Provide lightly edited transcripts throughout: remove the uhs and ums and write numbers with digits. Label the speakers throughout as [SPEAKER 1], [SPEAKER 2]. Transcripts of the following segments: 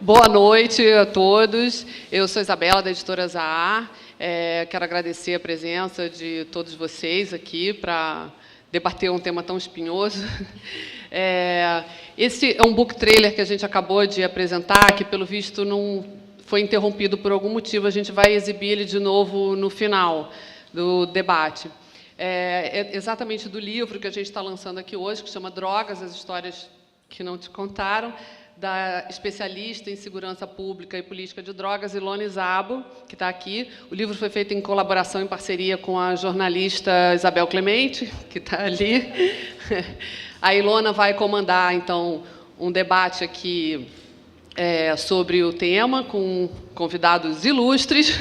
[SPEAKER 1] Boa noite a todos. Eu sou Isabela, da Editora Zahar. Quero agradecer a presença de todos vocês aqui para debater um tema tão espinhoso. Esse é um book trailer que a gente acabou de apresentar, que, pelo visto, não foi interrompido por algum motivo. A gente vai exibir ele de novo no final do debate. É exatamente do livro que a gente está lançando aqui hoje, que chama Drogas, as Histórias que Não Te Contaram, da especialista em segurança pública e política de drogas, Ilona Szabo, que está aqui. O livro foi feito em colaboração, em parceria com a jornalista Isabel Clemente, que está ali. A Ilona vai comandar, então, um debate aqui sobre o tema, com convidados ilustres,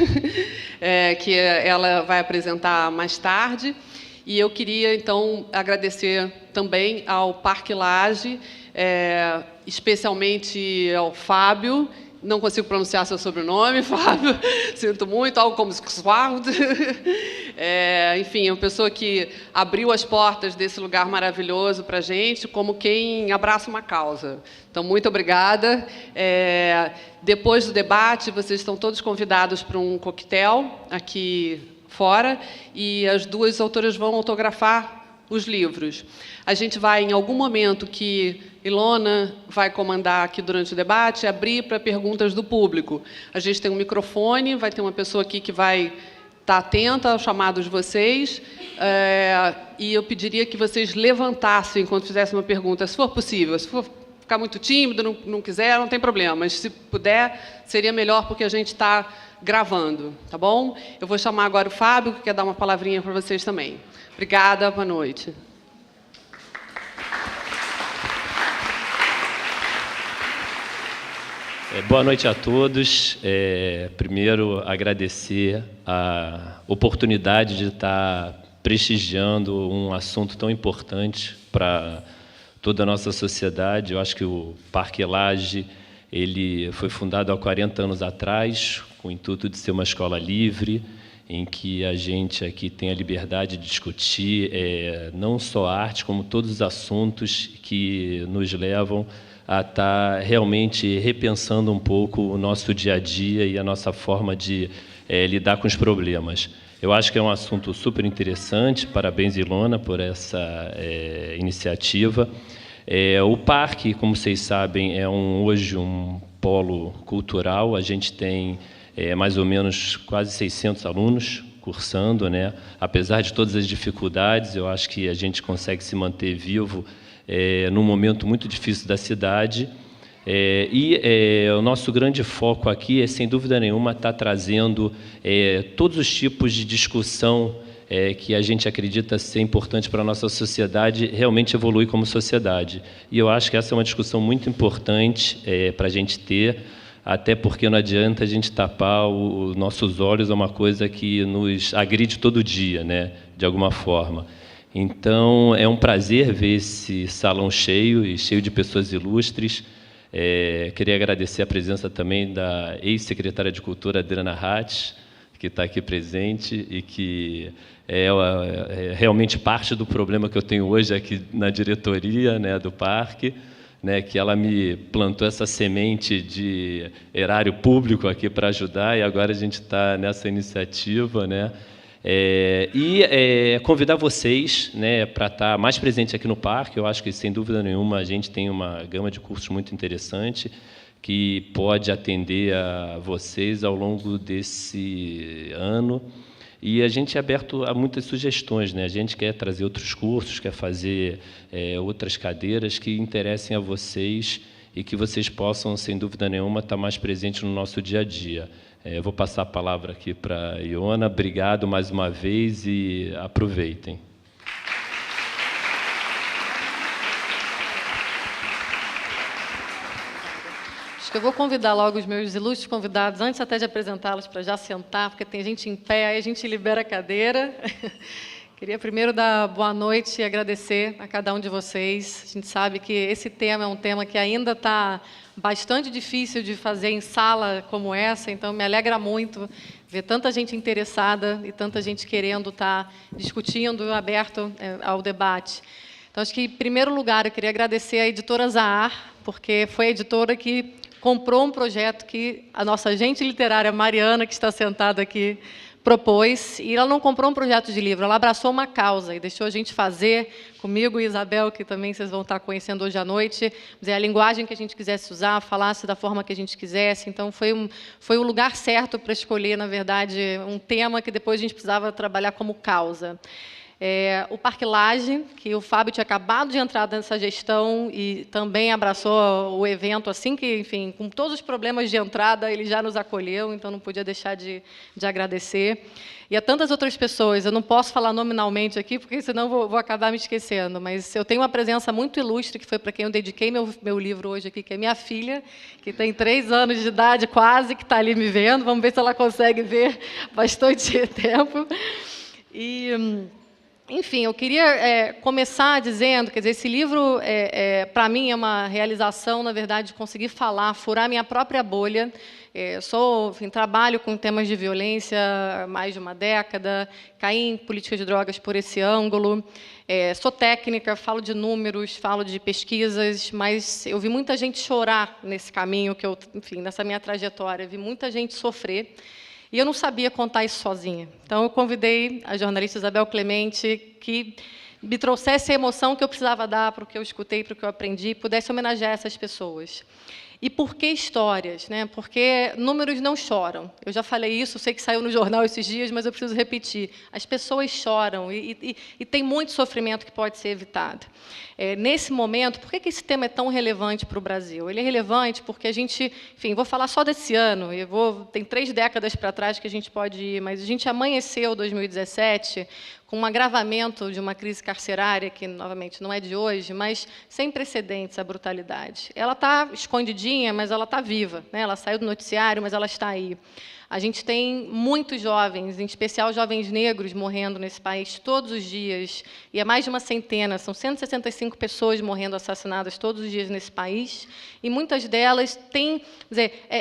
[SPEAKER 1] que ela vai apresentar mais tarde. E eu queria, então, agradecer também ao Parque Lage, especialmente ao Fábio. Não consigo pronunciar seu sobrenome, Fábio, sinto muito, algo como Swald. Enfim, é uma pessoa que abriu as portas desse lugar maravilhoso para a gente, como quem abraça uma causa. Então, muito obrigada. Depois do debate, vocês estão todos convidados para um coquetel aqui fora, e as duas autoras vão autografar os livros. A gente vai, em algum momento que Ilona vai comandar aqui durante o debate, abrir para perguntas do público. A gente tem um microfone, vai ter uma pessoa aqui que vai estar atenta aos chamados de vocês, e eu pediria que vocês levantassem quando fizessem uma pergunta, se for possível. Se for ficar muito tímido, não quiser, não tem problema, mas, se puder, seria melhor, porque a gente está gravando, tá bom? Eu vou chamar agora o Fábio, que quer dar uma palavrinha para vocês também. Obrigada, boa noite.
[SPEAKER 2] Boa noite a todos. Primeiro, agradecer a oportunidade de estar prestigiando um assunto tão importante para toda a nossa sociedade. Eu acho que o Parque Lage, ele foi fundado há 40 anos atrás, com o intuito de ser uma escola livre, em que a gente aqui tem a liberdade de discutir não só arte, como todos os assuntos que nos levam a estar realmente repensando um pouco o nosso dia a dia e a nossa forma de lidar com os problemas. Eu acho que é um assunto super interessante. Parabéns, Ilona, por essa iniciativa. O parque, como vocês sabem, é hoje um polo cultural. A gente tem mais ou menos quase 600 alunos cursando, né? Apesar de todas as dificuldades, eu acho que a gente consegue se manter vivo num momento muito difícil da cidade. O nosso grande foco aqui sem dúvida nenhuma, estar trazendo todos os tipos de discussão que a gente acredita ser importante para a nossa sociedade realmente evoluir como sociedade. E eu acho que essa é uma discussão muito importante para a gente ter, até porque não adianta a gente tapar os nossos olhos a uma coisa que nos agride todo dia, né, de alguma forma. Então, é um prazer ver esse salão cheio e cheio de pessoas ilustres. Queria agradecer a presença também da ex-secretária de Cultura, Adriana Hatch, que está aqui presente e que é realmente parte do problema que eu tenho hoje aqui na diretoria, né, do parque, né, que ela me plantou essa semente de erário público aqui para ajudar, e agora a gente está nessa iniciativa, né, convidar vocês, né, para estar mais presente aqui no parque. Eu acho que, sem dúvida nenhuma, a gente tem uma gama de cursos muito interessante que pode atender a vocês ao longo desse ano. E a gente é aberto a muitas sugestões, né? A gente quer trazer outros cursos, quer fazer outras cadeiras que interessem a vocês e que vocês possam, sem dúvida nenhuma, estar mais presentes no nosso dia a dia. Eu vou passar a palavra aqui para a Iona. Obrigado mais uma vez e aproveitem.
[SPEAKER 3] Acho que eu vou convidar logo os meus ilustres convidados, antes até de apresentá-los, para já sentar, porque tem gente em pé, aí a gente libera a cadeira. Queria primeiro dar boa noite e agradecer a cada um de vocês. A gente sabe que esse tema é um tema que ainda está bastante difícil de fazer em sala como essa, então me alegra muito ver tanta gente interessada e tanta gente querendo estar discutindo, aberto ao debate. Então, acho que, em primeiro lugar, eu queria agradecer à Editora Zahar, porque foi a editora que comprou um projeto que a nossa agente literária, Mariana, que está sentada aqui, propôs, e ela não comprou um projeto de livro, ela abraçou uma causa e deixou a gente fazer, comigo e Isabel, que também vocês vão estar conhecendo hoje à noite, a linguagem que a gente quisesse usar, falasse da forma que a gente quisesse. Então, foi o lugar certo para escolher, na verdade, um tema que depois a gente precisava trabalhar como causa. O Parque Lage, que o Fábio tinha acabado de entrar nessa gestão e também abraçou o evento assim que, enfim, com todos os problemas de entrada, ele já nos acolheu, então não podia deixar de agradecer. E a tantas outras pessoas, eu não posso falar nominalmente aqui, porque senão vou acabar me esquecendo, mas eu tenho uma presença muito ilustre, que foi para quem eu dediquei meu livro hoje aqui, que é minha filha, que tem 3 anos de idade quase, que está ali me vendo, vamos ver se ela consegue ver bastante tempo. Enfim, eu queria começar dizendo, quer dizer, esse livro, para mim, é uma realização, na verdade, de conseguir falar, furar minha própria bolha. Trabalho com temas de violência há mais de uma década, caí em políticas de drogas por esse ângulo, sou técnica, falo de números, falo de pesquisas, mas eu vi muita gente chorar nesse caminho, nessa minha trajetória, vi muita gente sofrer. E eu não sabia contar isso sozinha. Então, eu convidei a jornalista Isabel Clemente, que me trouxesse a emoção que eu precisava dar para o que eu escutei, para o que eu aprendi, e pudesse homenagear essas pessoas. E por que histórias? Né? Porque números não choram. Eu já falei isso, sei que saiu no jornal esses dias, mas eu preciso repetir. As pessoas choram e tem muito sofrimento que pode ser evitado. Nesse momento, por que esse tema é tão relevante para o Brasil? Ele é relevante porque a gente, enfim, vou falar só desse ano, tem 3 décadas para trás que a gente pode ir, mas a gente amanheceu 2017 com um agravamento de uma crise carcerária, que, novamente, não é de hoje, mas sem precedentes a brutalidade. Ela está escondidinha, mas ela está viva. Né? Ela saiu do noticiário, mas ela está aí. A gente tem muitos jovens, em especial jovens negros, morrendo nesse país todos os dias, e é mais de uma centena, são 165 pessoas morrendo assassinadas todos os dias nesse país, e muitas delas têm,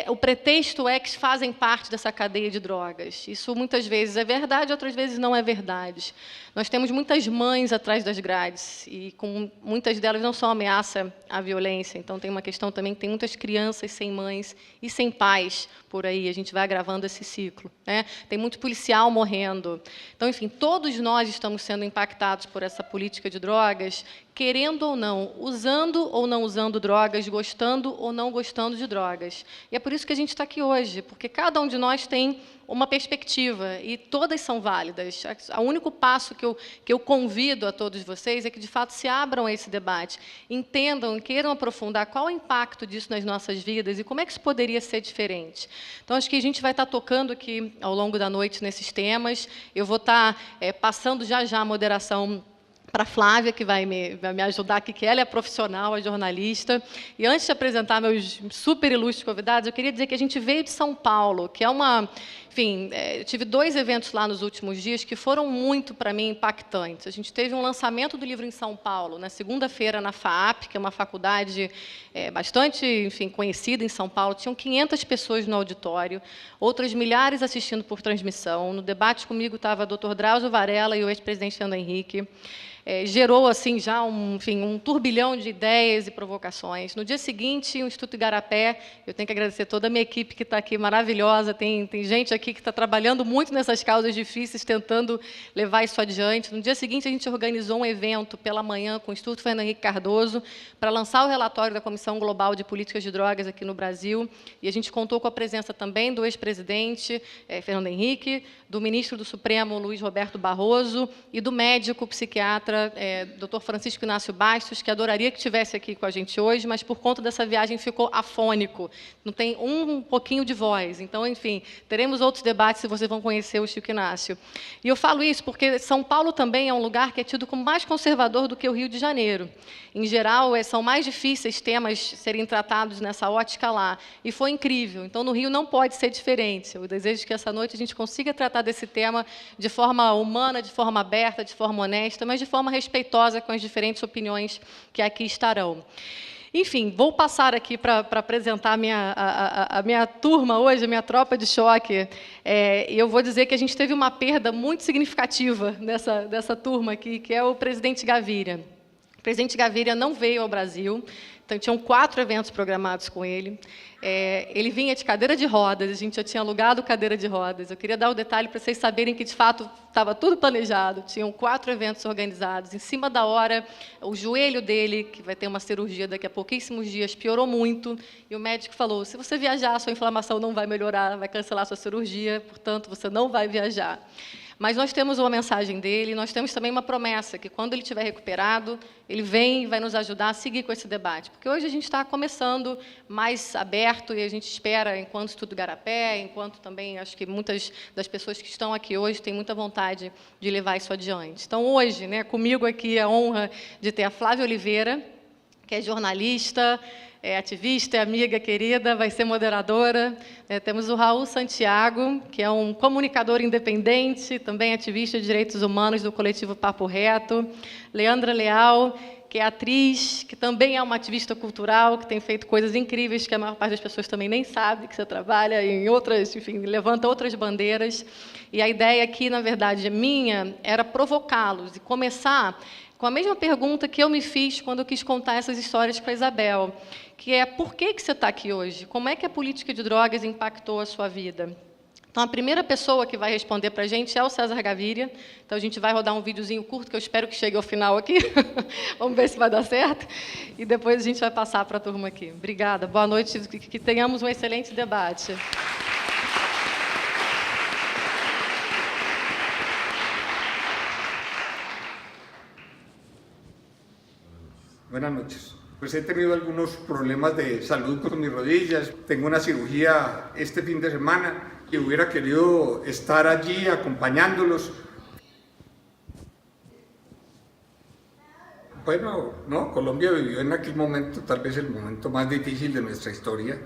[SPEAKER 3] o pretexto é que fazem parte dessa cadeia de drogas. Isso muitas vezes é verdade, outras vezes não é verdade. Nós temos muitas mães atrás das grades, e muitas delas não são ameaça à violência, então tem uma questão também que tem muitas crianças sem mães e sem pais por aí, a gente vai agravando esse ciclo. Né? Tem muito policial morrendo. Então, enfim, todos nós estamos sendo impactados por essa política de drogas, querendo ou não, usando ou não usando drogas, gostando ou não gostando de drogas. E é por isso que a gente está aqui hoje, porque cada um de nós tem uma perspectiva, e todas são válidas. O único passo que eu convido a todos vocês é que, de fato, se abram a esse debate, entendam, queiram aprofundar qual é o impacto disso nas nossas vidas e como é que isso poderia ser diferente. Então, acho que a gente vai estar tocando aqui, ao longo da noite, nesses temas. Eu vou estar passando já a moderação para a Flávia, que vai me ajudar aqui, que ela é profissional, é jornalista. E antes de apresentar meus super ilustres convidados, eu queria dizer que a gente veio de São Paulo, que é uma... Enfim, eu tive 2 eventos lá nos últimos dias que foram muito, para mim, impactantes. A gente teve um lançamento do livro em São Paulo, na segunda-feira, na FAAP, que é uma faculdade bastante, enfim, conhecida em São Paulo. Tinham 500 pessoas no auditório, outras milhares assistindo por transmissão. No debate comigo estava o Dr. Drauzio Varela e o ex-presidente Fernando Henrique. Gerou assim já um turbilhão de ideias e provocações. No dia seguinte, o Instituto Igarapé, eu tenho que agradecer toda a minha equipe que está aqui, maravilhosa, tem gente aqui que está trabalhando muito nessas causas difíceis, tentando levar isso adiante. No dia seguinte, a gente organizou um evento pela manhã com o Instituto Fernando Henrique Cardoso para lançar o relatório da Comissão Global de Políticas de Drogas aqui no Brasil, e a gente contou com a presença também do ex-presidente Fernando Henrique, do ministro do Supremo, Luiz Roberto Barroso, e do médico psiquiatra Dr. Francisco Inácio Bastos, que adoraria que estivesse aqui com a gente hoje, mas, por conta dessa viagem, ficou afônico, não tem um pouquinho de voz. Então, enfim, teremos outros debates, se vocês vão conhecer o Chico Inácio. E eu falo isso porque São Paulo também é um lugar que é tido como mais conservador do que o Rio de Janeiro. Em geral, são mais difíceis temas serem tratados nessa ótica lá, e foi incrível. Então, no Rio não pode ser diferente. Eu desejo que essa noite a gente consiga tratar desse tema de forma humana, de forma aberta, de forma honesta, mas de forma respeitosa com as diferentes opiniões que aqui estarão. Enfim, vou passar aqui para apresentar a minha turma hoje, a minha tropa de choque. E eu vou dizer que a gente teve uma perda muito significativa dessa turma aqui, que é o presidente Gaviria. O presidente Gaviria não veio ao Brasil, Então, tinham 4 eventos programados com ele. Ele vinha de cadeira de rodas, a gente já tinha alugado cadeira de rodas. Eu queria dar o detalhe para vocês saberem que, de fato, estava tudo planejado. Tinham 4 eventos organizados. Em cima da hora, o joelho dele, que vai ter uma cirurgia daqui a pouquíssimos dias, piorou muito. E o médico falou, se você viajar, sua inflamação não vai melhorar, vai cancelar sua cirurgia, portanto, você não vai viajar. Mas nós temos uma mensagem dele, nós temos também uma promessa, que quando ele estiver recuperado, ele vem e vai nos ajudar a seguir com esse debate. Porque hoje a gente está começando mais aberto e a gente espera, enquanto estudo Garapé, enquanto também acho que muitas das pessoas que estão aqui hoje têm muita vontade de levar isso adiante. Então, hoje, né, comigo aqui a honra de ter a Flávia Oliveira, que é jornalista, é ativista, é amiga querida, vai ser moderadora. Temos o Raul Santiago, que é um comunicador independente, também ativista de direitos humanos do coletivo Papo Reto. Leandra Leal, que é atriz, que também é uma ativista cultural, que tem feito coisas incríveis, que a maior parte das pessoas também nem sabe, que você trabalha em outras, enfim, levanta outras bandeiras. E a ideia aqui, na verdade, minha, era provocá-los e começar com a mesma pergunta que eu me fiz quando eu quis contar essas histórias para a Isabel, que é, por que você está aqui hoje? Como é que a política de drogas impactou a sua vida? Então, a primeira pessoa que vai responder para a gente é o César Gaviria. Então, a gente vai rodar um videozinho curto, que eu espero que chegue ao final aqui. Vamos ver se vai dar certo. E depois a gente vai passar para a turma aqui. Obrigada, boa noite, que tenhamos um excelente debate.
[SPEAKER 4] Buenas noches. Pues he tenido algunos problemas de salud con mis rodillas. Tengo una cirugía este fin de semana y hubiera querido estar allí acompañándolos. Bueno, no, Colombia vivió en aquel momento tal vez el momento más difícil de nuestra historia,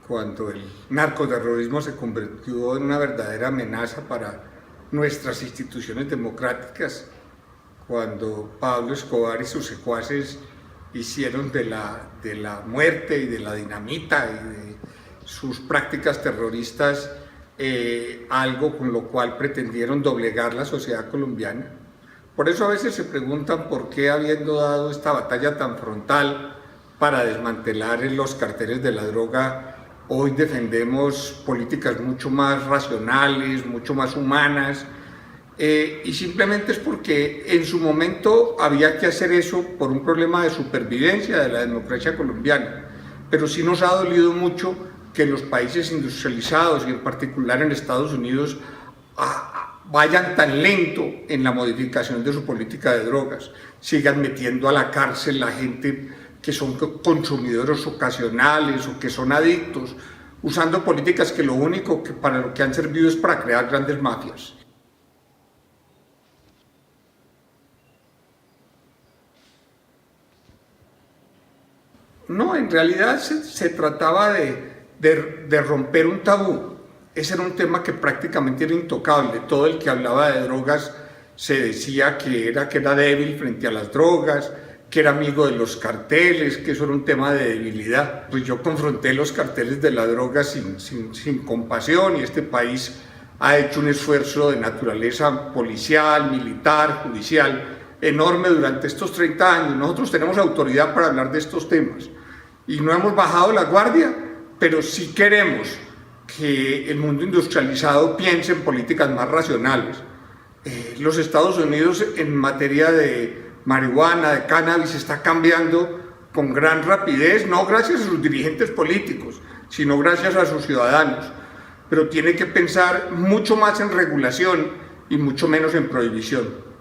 [SPEAKER 4] cuando el narcoterrorismo se convirtió en una verdadera amenaza para nuestras instituciones democráticas, cuando Pablo Escobar y sus secuaces hicieron de la muerte y de la dinamita y de sus prácticas terroristas algo con lo cual pretendieron doblegar la sociedad colombiana. Por eso a veces se preguntan por qué, habiendo dado esta batalla tan frontal para desmantelar los carteles de la droga, hoy defendemos políticas mucho más racionales, mucho más humanas, y simplemente es porque en su momento había que hacer eso por un problema de supervivencia de la democracia colombiana, pero sí nos ha dolido mucho que los países industrializados y en particular en Estados Unidos vayan tan lento en la modificación de su política de drogas, sigan metiendo a la cárcel la gente que son consumidores ocasionales o que son adictos, usando políticas que lo único que para lo que han servido es para crear grandes mafias. No, en realidad se trataba de romper un tabú. Ese era un tema que prácticamente era intocable. Todo el que hablaba de drogas se decía que era débil frente a las drogas, que era amigo de los carteles, que eso era un tema de debilidad. Pues yo confronté los carteles de la droga sin compasión, y este país ha hecho un esfuerzo de naturaleza policial, militar, judicial, enorme durante estos 30 años. Nosotros tenemos autoridad para hablar de estos temas y no hemos bajado la guardia, pero sí queremos que el mundo industrializado piense en políticas más racionales. Los Estados Unidos en materia de marihuana, de cannabis, está cambiando con gran rapidez, no gracias a sus dirigentes políticos, sino gracias a sus ciudadanos, pero tiene que pensar mucho más en regulación y mucho menos en prohibición.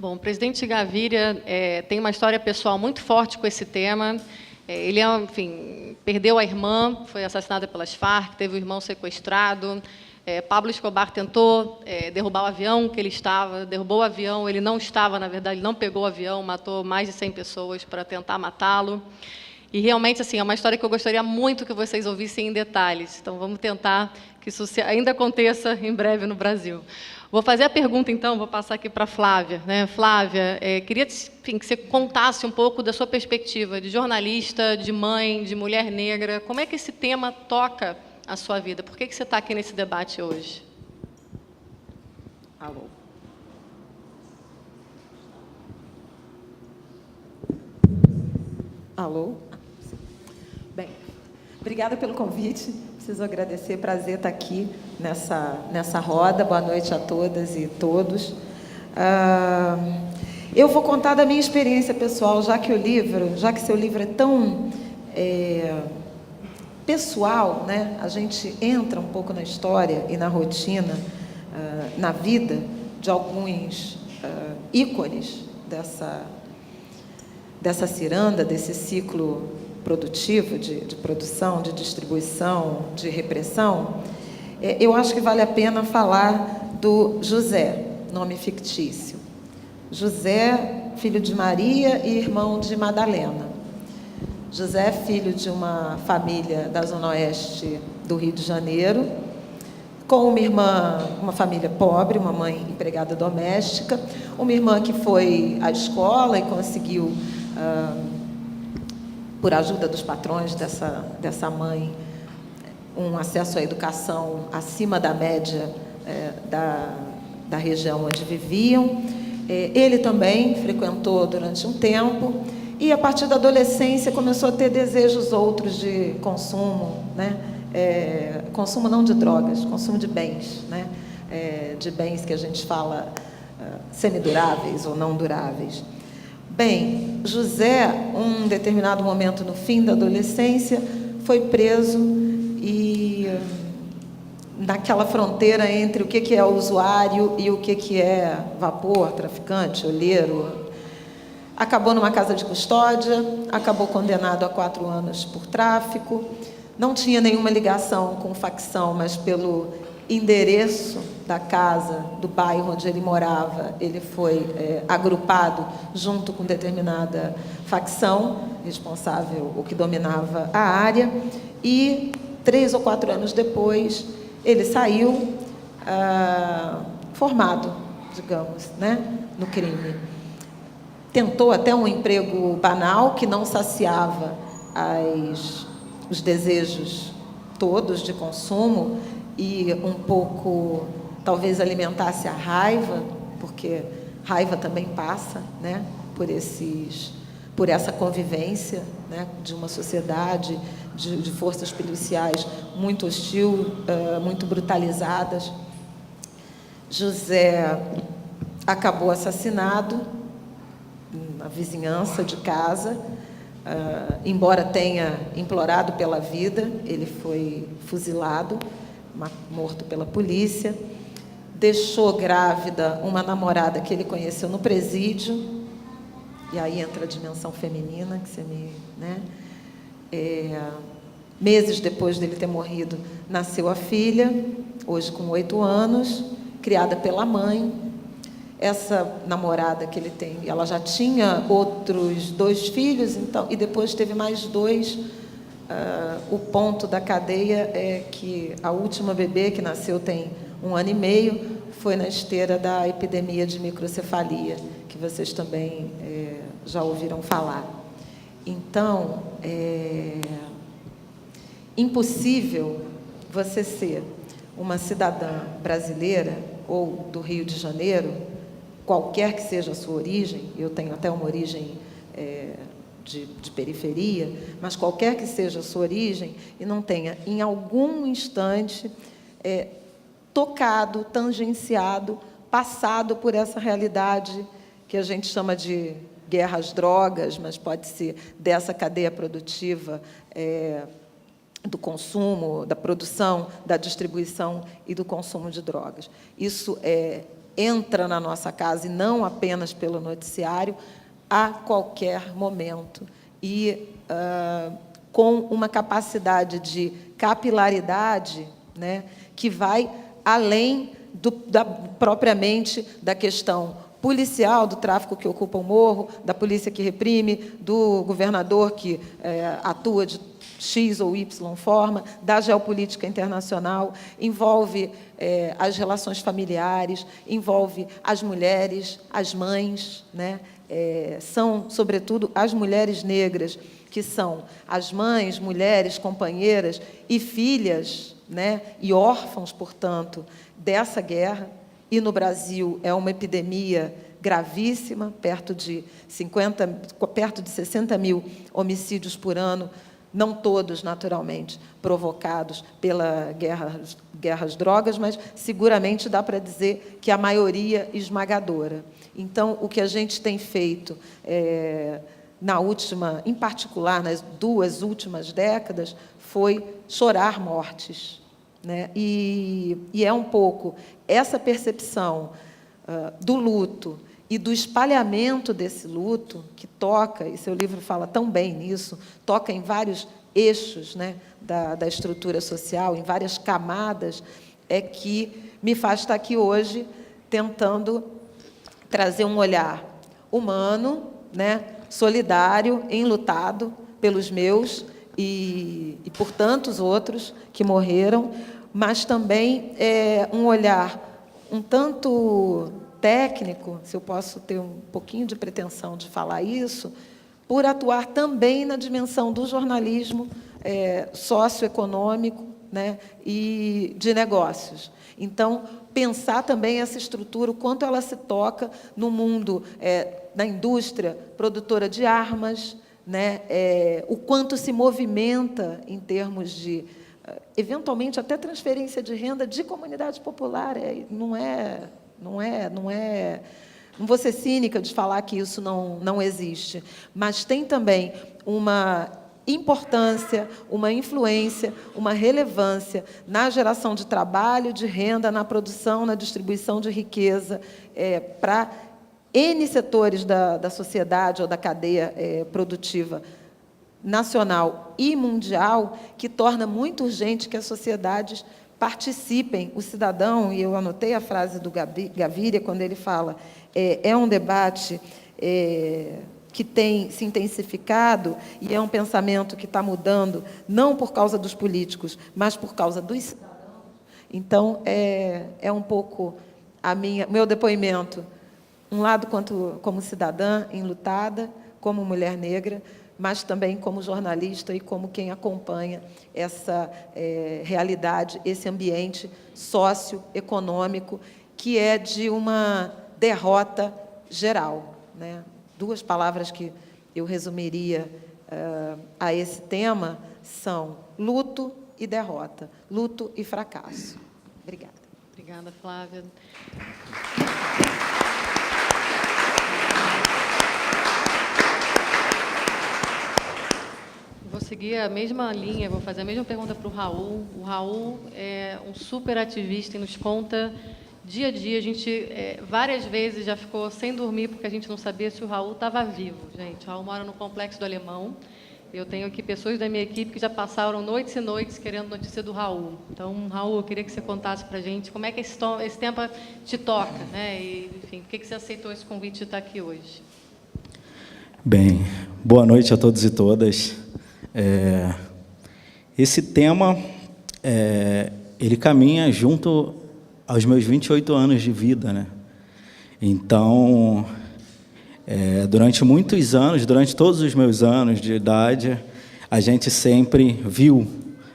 [SPEAKER 3] Bom, o presidente Gaviria tem uma história pessoal muito forte com esse tema. Ele, enfim, perdeu a irmã, foi assassinada pelas Farc, teve o irmão sequestrado. Pablo Escobar tentou derrubar o avião que ele estava, derrubou o avião, ele não estava, na verdade, ele não pegou o avião, matou mais de 100 pessoas para tentar matá-lo. E, realmente, assim, é uma história que eu gostaria muito que vocês ouvissem em detalhes. Então, vamos tentar que isso ainda aconteça em breve no Brasil. Vou fazer a pergunta, então, vou passar aqui para a Flávia. Flávia, queria, enfim, que você contasse um pouco da sua perspectiva de jornalista, de mãe, de mulher negra. Como é que esse tema toca a sua vida? Por que você está aqui nesse debate hoje?
[SPEAKER 5] Alô. Alô? Bem, obrigada pelo convite. Preciso agradecer, prazer estar aqui nessa roda. Boa noite a todas e todos. Eu vou contar da minha experiência pessoal, já que seu livro é tão pessoal, né? A gente entra um pouco na história e na rotina, na vida de alguns ícones dessa ciranda, desse ciclo produtivo de produção, de distribuição, de repressão. Eu acho que vale a pena falar do José, nome fictício. José, filho de Maria e irmão de Madalena. José é filho de uma família da Zona Oeste do Rio de Janeiro, com uma irmã, uma família pobre, uma mãe empregada doméstica, uma irmã que foi à escola e conseguiu, por ajuda dos patrões dessa mãe, um acesso à educação acima da média da região onde viviam. Ele também frequentou durante um tempo e, a partir da adolescência, começou a ter desejos outros de consumo, né? Consumo não de drogas, consumo de bens, né? De bens que a gente fala semiduráveis ou não duráveis. Bem, José, um determinado momento no fim da adolescência, foi preso e naquela fronteira entre o que é usuário e o que é vapor, traficante, olheiro. Acabou numa casa de custódia, acabou condenado a 4 anos por tráfico, não tinha nenhuma ligação com facção, mas pelo endereço da casa, do bairro onde ele morava, ele foi agrupado junto com determinada facção responsável, o que dominava a área, e 3 ou 4 anos depois, ele saiu formado, digamos, né, no crime. Tentou até um emprego banal que não saciava os desejos todos de consumo e um pouco, talvez, alimentasse a raiva, porque raiva também passa, né, por essa convivência, né, de uma sociedade, de forças policiais muito hostil, muito brutalizadas. José acabou assassinado na vizinhança de casa, embora tenha implorado pela vida, ele foi fuzilado, morto pela polícia. Deixou grávida uma namorada que ele conheceu no presídio, e aí entra a dimensão feminina que você me... né? Meses depois dele ter morrido, nasceu a filha, hoje com 8 anos, criada pela mãe. Essa namorada que ele tem, ela já tinha outros 2 filhos, então, e depois teve mais 2. O ponto da cadeia é que a última bebê, que nasceu tem 1 ano e meio, foi na esteira da epidemia de microcefalia, que vocês também já ouviram falar. Então, impossível você ser uma cidadã brasileira ou do Rio de Janeiro, qualquer que seja a sua origem, eu tenho até uma origem de periferia, mas qualquer que seja a sua origem, e não tenha, em algum instante, tocado, tangenciado, passado por essa realidade que a gente chama de guerra às drogas, mas pode ser dessa cadeia produtiva do consumo, da produção, da distribuição e do consumo de drogas. Isso entra na nossa casa, e não apenas pelo noticiário, a qualquer momento, e com uma capacidade de capilaridade, né, que vai além propriamente da questão policial, do tráfico que ocupa o morro, da polícia que reprime, do governador que atua de X ou Y forma, da geopolítica internacional, envolve as relações familiares, envolve as mulheres, as mães, né? São, sobretudo, as mulheres negras, que são as mães, mulheres, companheiras e filhas, né? E órfãos, portanto, dessa guerra. E no Brasil é uma epidemia gravíssima, perto de 60 mil homicídios por ano, não todos, naturalmente, provocados pela guerra às drogas, mas seguramente dá para dizer que a maioria esmagadora. Então, o que a gente tem feito, em particular, nas 2 últimas décadas, foi chorar mortes, né? E é um pouco essa percepção do luto e do espalhamento desse luto, que toca, e seu livro fala tão bem nisso, toca em vários eixos, né, da estrutura social, em várias camadas, é que me faz estar aqui hoje tentando trazer um olhar humano, né, solidário, enlutado pelos meus e por tantos outros que morreram, mas também um olhar um tanto técnico, se eu posso ter um pouquinho de pretensão de falar isso, por atuar também na dimensão do jornalismo socioeconômico, né, e de negócios. Então, pensar também essa estrutura, o quanto ela se toca no mundo da indústria produtora de armas, né, o quanto se movimenta em termos de, eventualmente, até transferência de renda de comunidade popular. Não vou ser cínica de falar que isso não existe, mas tem também uma importância, uma influência, uma relevância na geração de trabalho, de renda, na produção, na distribuição de riqueza, para N setores da sociedade ou da cadeia produtiva nacional e mundial, que torna muito urgente que as sociedades participem, o cidadão, e eu anotei a frase do Gaviria, quando ele fala, é um debate que tem se intensificado e é um pensamento que está mudando, não por causa dos políticos, mas por causa dos cidadãos. Então, é um pouco meu depoimento, um lado como cidadã enlutada, como mulher negra, mas também como jornalista e como quem acompanha essa realidade, esse ambiente socioeconômico, que é de uma derrota geral, né? 2 palavras que eu resumiria a esse tema são luto e derrota, luto e fracasso. Obrigada.
[SPEAKER 3] Obrigada, Flávia. Vou seguir a mesma linha, vou fazer a mesma pergunta para o Raul. O Raul é um super ativista e nos conta dia a dia. A gente várias vezes já ficou sem dormir porque a gente não sabia se o Raul estava vivo. Gente, o Raul mora no Complexo do Alemão. Eu tenho aqui pessoas da minha equipe que já passaram noites e noites querendo notícia do Raul. Então, Raul, eu queria que você contasse para a gente como é que esse tempo te toca, né? E, enfim, por que você aceitou esse convite de estar aqui hoje?
[SPEAKER 6] Bem, boa noite a todos e todas. Esse tema, ele caminha junto aos meus 28 anos de vida, né? Então, durante muitos anos, durante todos os meus anos de idade, a gente sempre viu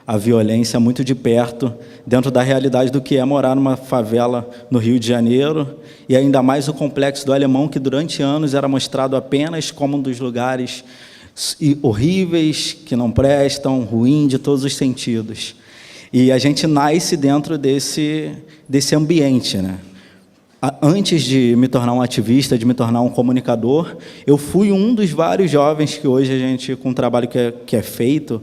[SPEAKER 6] a violência muito de perto, dentro da realidade do que é morar numa favela no Rio de Janeiro, e ainda mais o Complexo do Alemão, que durante anos era mostrado apenas como um dos lugares horríveis, que não prestam, ruim de todos os sentidos. E a gente nasce dentro desse ambiente, né? Antes de me tornar um ativista, de me tornar um comunicador, eu fui um dos vários jovens que hoje a gente, com o trabalho que é feito,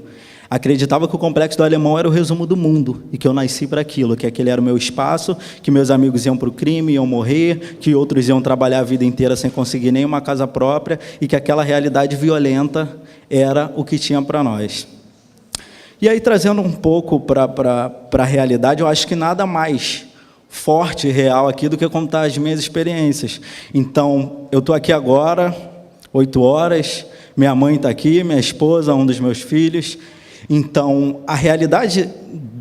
[SPEAKER 6] acreditava que o Complexo do Alemão era o resumo do mundo e que eu nasci para aquilo, que aquele era o meu espaço, que meus amigos iam para o crime, iam morrer, que outros iam trabalhar a vida inteira sem conseguir nenhuma casa própria e que aquela realidade violenta era o que tinha para nós. E aí, trazendo um pouco para a realidade, eu acho que nada mais forte e real aqui do que contar as minhas experiências. Então, eu estou aqui agora, 8 horas, minha mãe está aqui, minha esposa, um dos meus filhos. Então, a realidade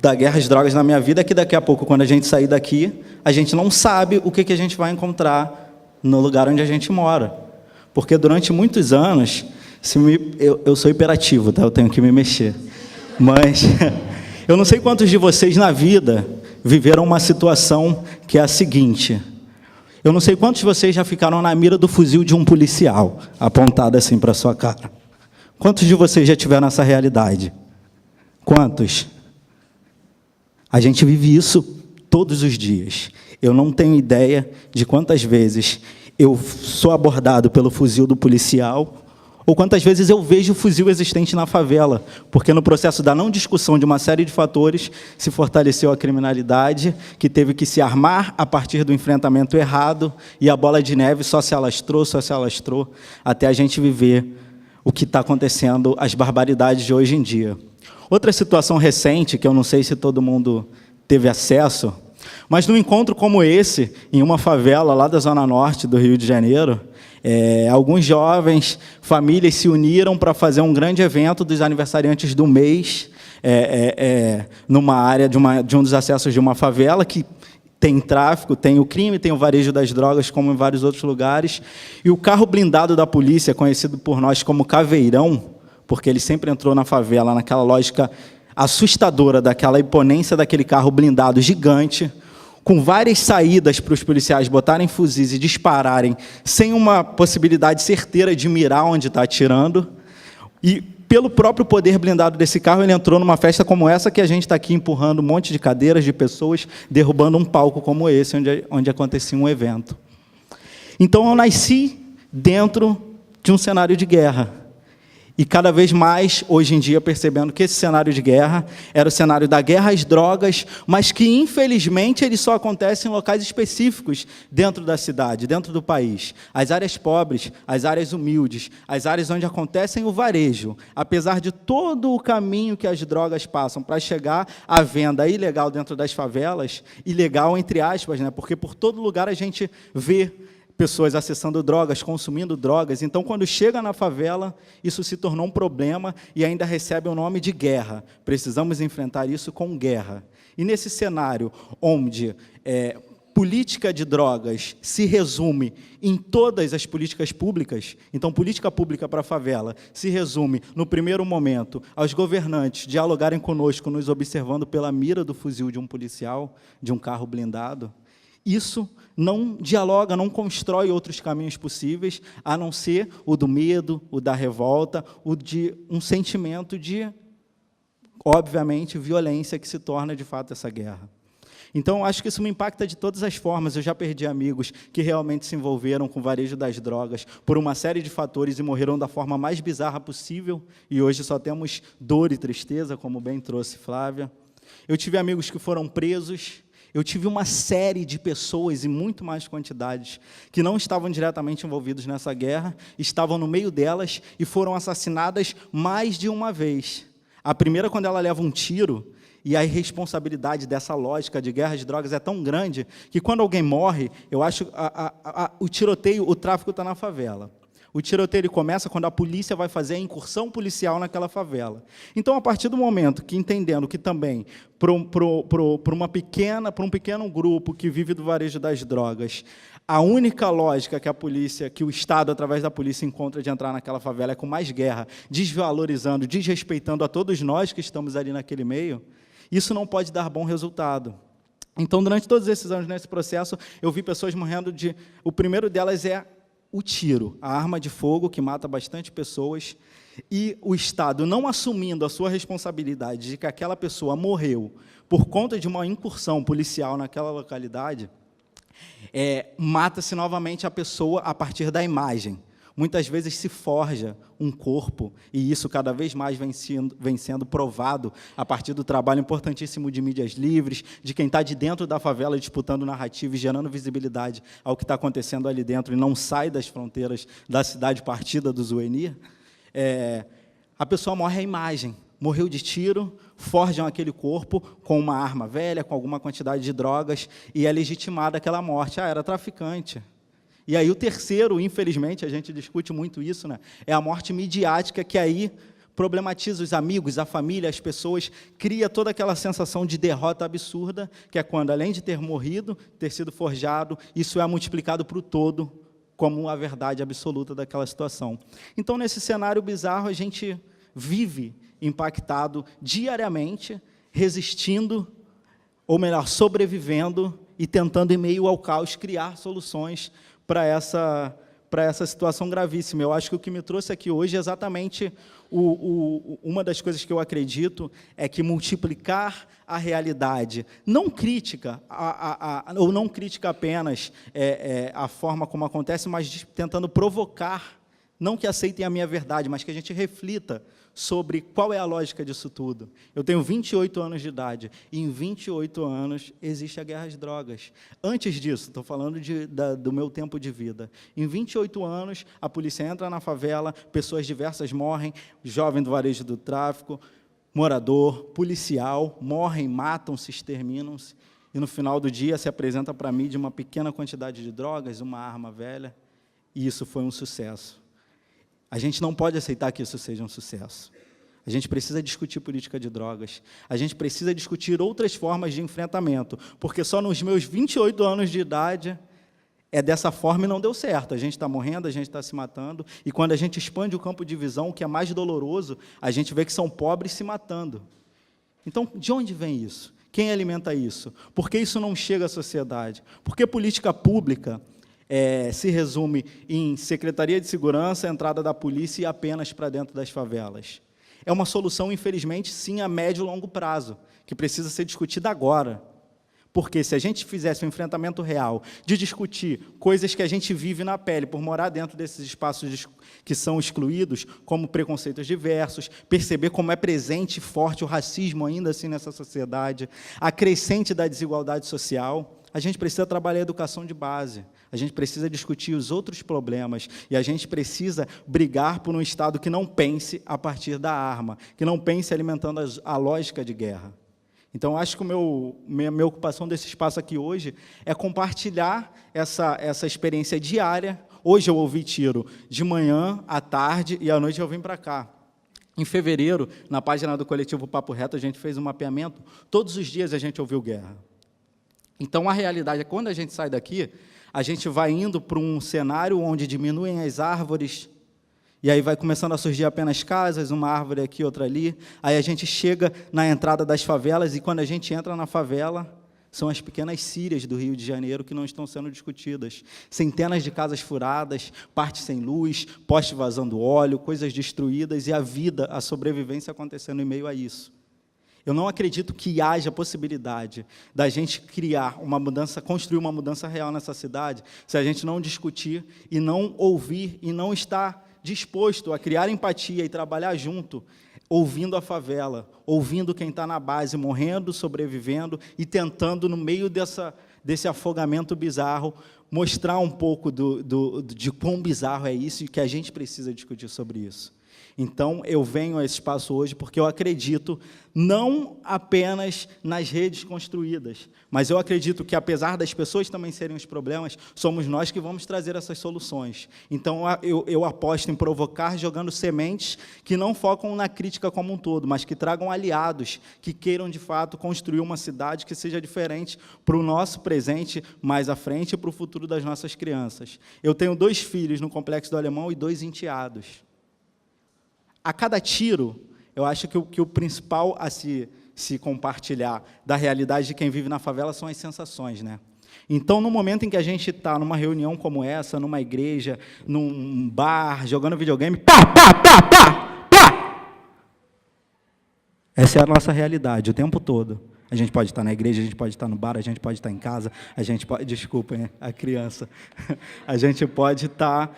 [SPEAKER 6] da guerra às drogas na minha vida é que daqui a pouco, quando a gente sair daqui, a gente não sabe o que a gente vai encontrar no lugar onde a gente mora. Porque durante muitos anos, eu sou hiperativo, tá? Eu tenho que me mexer. Mas eu não sei quantos de vocês na vida viveram uma situação que é a seguinte: Eu não sei quantos de vocês já ficaram na mira do fuzil de um policial, apontado assim para a sua cara. Quantos de vocês já tiveram essa realidade? Quantos? A gente vive isso todos os dias. Eu não tenho ideia de quantas vezes eu sou abordado pelo fuzil do policial, ou quantas vezes eu vejo o fuzil existente na favela, porque no processo da não discussão de uma série de fatores se fortaleceu a criminalidade, que teve que se armar a partir do enfrentamento errado, e a bola de neve só se alastrou, até a gente viver o que está acontecendo, as barbaridades de hoje em dia. Outra situação recente, que eu não sei se todo mundo teve acesso, mas num encontro como esse, em uma favela lá da Zona Norte do Rio de Janeiro, alguns jovens, famílias se uniram para fazer um grande evento dos aniversariantes do mês, numa área de um dos acessos de uma favela, que tem tráfico, tem o crime, tem o varejo das drogas, como em vários outros lugares, e o carro blindado da polícia, conhecido por nós como Caveirão, porque ele sempre entrou na favela, naquela lógica assustadora, daquela imponência daquele carro blindado gigante, com várias saídas para os policiais botarem fuzis e dispararem, sem uma possibilidade certeira de mirar onde está atirando. E, pelo próprio poder blindado desse carro, ele entrou numa festa como essa, que a gente está aqui empurrando um monte de cadeiras de pessoas, derrubando um palco como esse, onde acontecia um evento. Então, eu nasci dentro de um cenário de guerra. E cada vez mais, hoje em dia, percebendo que esse cenário de guerra era o cenário da guerra às drogas, mas que, infelizmente, ele só acontece em locais específicos dentro da cidade, dentro do país. As áreas pobres, as áreas humildes, as áreas onde acontecem o varejo. Apesar de todo o caminho que as drogas passam para chegar à venda ilegal dentro das favelas, ilegal entre aspas, né? Porque por todo lugar a gente vê pessoas acessando drogas, consumindo drogas. Então, quando chega na favela, isso se tornou um problema e ainda recebe o nome de guerra. Precisamos enfrentar isso com guerra. E nesse cenário onde política de drogas se resume em todas as políticas públicas, então, política pública para a favela se resume, no primeiro momento, aos governantes dialogarem conosco, nos observando pela mira do fuzil de um policial, de um carro blindado. Isso não dialoga, não constrói outros caminhos possíveis, a não ser o do medo, o da revolta, o de um sentimento de, obviamente, violência que se torna, de fato, essa guerra. Então, acho que isso me impacta de todas as formas. Eu já perdi amigos que realmente se envolveram com o varejo das drogas por uma série de fatores e morreram da forma mais bizarra possível, e hoje só temos dor e tristeza, como bem trouxe Flávia. Eu tive amigos que foram presos. Eu tive uma série de pessoas, em muito mais quantidades, que não estavam diretamente envolvidos nessa guerra, estavam no meio delas e foram assassinadas mais de uma vez. A primeira, quando ela leva um tiro, e a irresponsabilidade dessa lógica de guerra de drogas é tão grande, que quando alguém morre, eu acho o tiroteio, o tráfico está na favela. O tiroteio ele começa quando a polícia vai fazer a incursão policial naquela favela. Então, a partir do momento que, entendendo que também, para um pequeno grupo que vive do varejo das drogas, a única lógica que a polícia, que o Estado, através da polícia, encontra de entrar naquela favela é com mais guerra, desvalorizando, desrespeitando a todos nós que estamos ali naquele meio, isso não pode dar bom resultado. Então, durante todos esses anos nesse processo, eu vi pessoas morrendo de... O primeiro delas é o tiro, a arma de fogo que mata bastante pessoas, e o Estado não assumindo a sua responsabilidade de que aquela pessoa morreu por conta de uma incursão policial naquela localidade, mata-se novamente a pessoa a partir da imagem. Muitas vezes se forja um corpo, e isso cada vez mais vem sendo provado a partir do trabalho importantíssimo de mídias livres, de quem está de dentro da favela disputando narrativa e gerando visibilidade ao que está acontecendo ali dentro e não sai das fronteiras da cidade partida do Zuenir. A pessoa morre à imagem, morreu de tiro, forjam aquele corpo com uma arma velha, com alguma quantidade de drogas, e é legitimada aquela morte. Era traficante. E aí o terceiro, infelizmente, a gente discute muito isso, né? É a morte midiática, que aí problematiza os amigos, a família, as pessoas, cria toda aquela sensação de derrota absurda, que é quando, além de ter morrido, ter sido forjado, isso é multiplicado para o todo, como a verdade absoluta daquela situação. Então, nesse cenário bizarro, a gente vive impactado diariamente, resistindo, ou melhor, sobrevivendo e tentando, em meio ao caos, criar soluções para essa situação gravíssima. Eu acho que o que me trouxe aqui hoje é exatamente uma das coisas que eu acredito é que multiplicar a realidade, não crítica, ou não crítica apenas a forma como acontece, mas tentando provocar, não que aceitem a minha verdade, mas que a gente reflita sobre qual é a lógica disso tudo. Eu tenho 28 anos de idade, e em 28 anos existe a guerra às drogas. Antes disso, estou falando do meu tempo de vida. Em 28 anos, a polícia entra na favela, pessoas diversas morrem, jovem do varejo do tráfico, morador, policial, morrem, matam-se, exterminam-se, e no final do dia se apresenta para mim de uma pequena quantidade de drogas, uma arma velha, e isso foi um sucesso. A gente não pode aceitar que isso seja um sucesso. A gente precisa discutir política de drogas. A gente precisa discutir outras formas de enfrentamento, porque só nos meus 28 anos de idade é dessa forma e não deu certo. A gente está morrendo, a gente está se matando, e quando a gente expande o campo de visão, o que é mais doloroso, a gente vê que são pobres se matando. Então, de onde vem isso? Quem alimenta isso? Por que isso não chega à sociedade? Por que política pública se resume em Secretaria de Segurança, entrada da polícia e apenas para dentro das favelas? É uma solução, infelizmente, sim, a médio e longo prazo, que precisa ser discutida agora. Porque se a gente fizesse um enfrentamento real de discutir coisas que a gente vive na pele, por morar dentro desses espaços que são excluídos, como preconceitos diversos, perceber como é presente e forte o racismo ainda assim nessa sociedade, a crescente da desigualdade social, a gente precisa trabalhar a educação de base, a gente precisa discutir os outros problemas, e a gente precisa brigar por um Estado que não pense a partir da arma, que não pense alimentando a lógica de guerra. Então, acho que minha ocupação desse espaço aqui hoje é compartilhar essa experiência diária. Hoje eu ouvi tiro de manhã, à tarde, e à noite eu vim para cá. Em fevereiro, na página do coletivo Papo Reto, a gente fez um mapeamento, todos os dias a gente ouviu guerra. Então, a realidade é que, quando a gente sai daqui, a gente vai indo para um cenário onde diminuem as árvores, e aí vai começando a surgir apenas casas, uma árvore aqui, outra ali, aí a gente chega na entrada das favelas, e quando a gente entra na favela, são as pequenas sírias do Rio de Janeiro que não estão sendo discutidas. Centenas de casas furadas, partes sem luz, postes vazando óleo, coisas destruídas, e a vida, a sobrevivência acontecendo em meio a isso. Eu não acredito que haja possibilidade da gente criar uma mudança, construir uma mudança real nessa cidade, se a gente não discutir e não ouvir e não estar disposto a criar empatia e trabalhar junto, ouvindo a favela, ouvindo quem está na base, morrendo, sobrevivendo e tentando, no meio desse afogamento bizarro, mostrar um pouco de quão bizarro é isso e que a gente precisa discutir sobre isso. Então, eu venho a esse espaço hoje porque eu acredito não apenas nas redes construídas, mas eu acredito que, apesar das pessoas também serem os problemas, somos nós que vamos trazer essas soluções. Então, eu aposto em provocar jogando sementes que não focam na crítica como um todo, mas que tragam aliados, que queiram, de fato, construir uma cidade que seja diferente para o nosso presente mais à frente e para o futuro das nossas crianças. Eu tenho 2 filhos no Complexo do Alemão e 2 enteados. A cada tiro, eu acho que o principal a se compartilhar da realidade de quem vive na favela são as sensações, né? Então, no momento em que a gente está numa reunião como essa, numa igreja, num bar, jogando videogame, pá, pá, pá, pá, pá! Essa é a nossa realidade, o tempo todo. A gente pode estar na igreja, a gente pode estar no bar, a gente pode estar em casa, a gente pode... Desculpem, a criança. A gente pode estar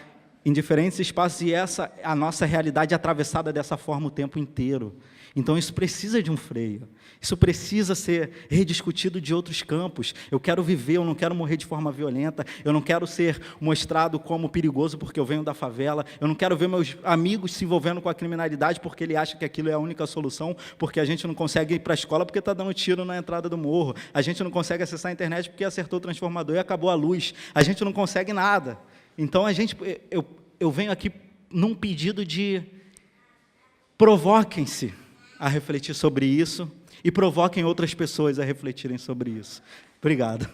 [SPEAKER 6] em diferentes espaços, e essa é a nossa realidade atravessada dessa forma o tempo inteiro. Então, isso precisa de um freio. Isso precisa ser rediscutido de outros campos. Eu quero viver, eu não quero morrer de forma violenta, eu não quero ser mostrado como perigoso porque eu venho da favela, eu não quero ver meus amigos se envolvendo com a criminalidade porque ele acha que aquilo é a única solução, porque a gente não consegue ir para a escola porque está dando tiro na entrada do morro, a gente não consegue acessar a internet porque acertou o transformador e acabou a luz, a gente não consegue nada. Então, eu venho aqui num pedido de provoquem-se a refletir sobre isso e provoquem outras pessoas a refletirem sobre isso. Obrigado.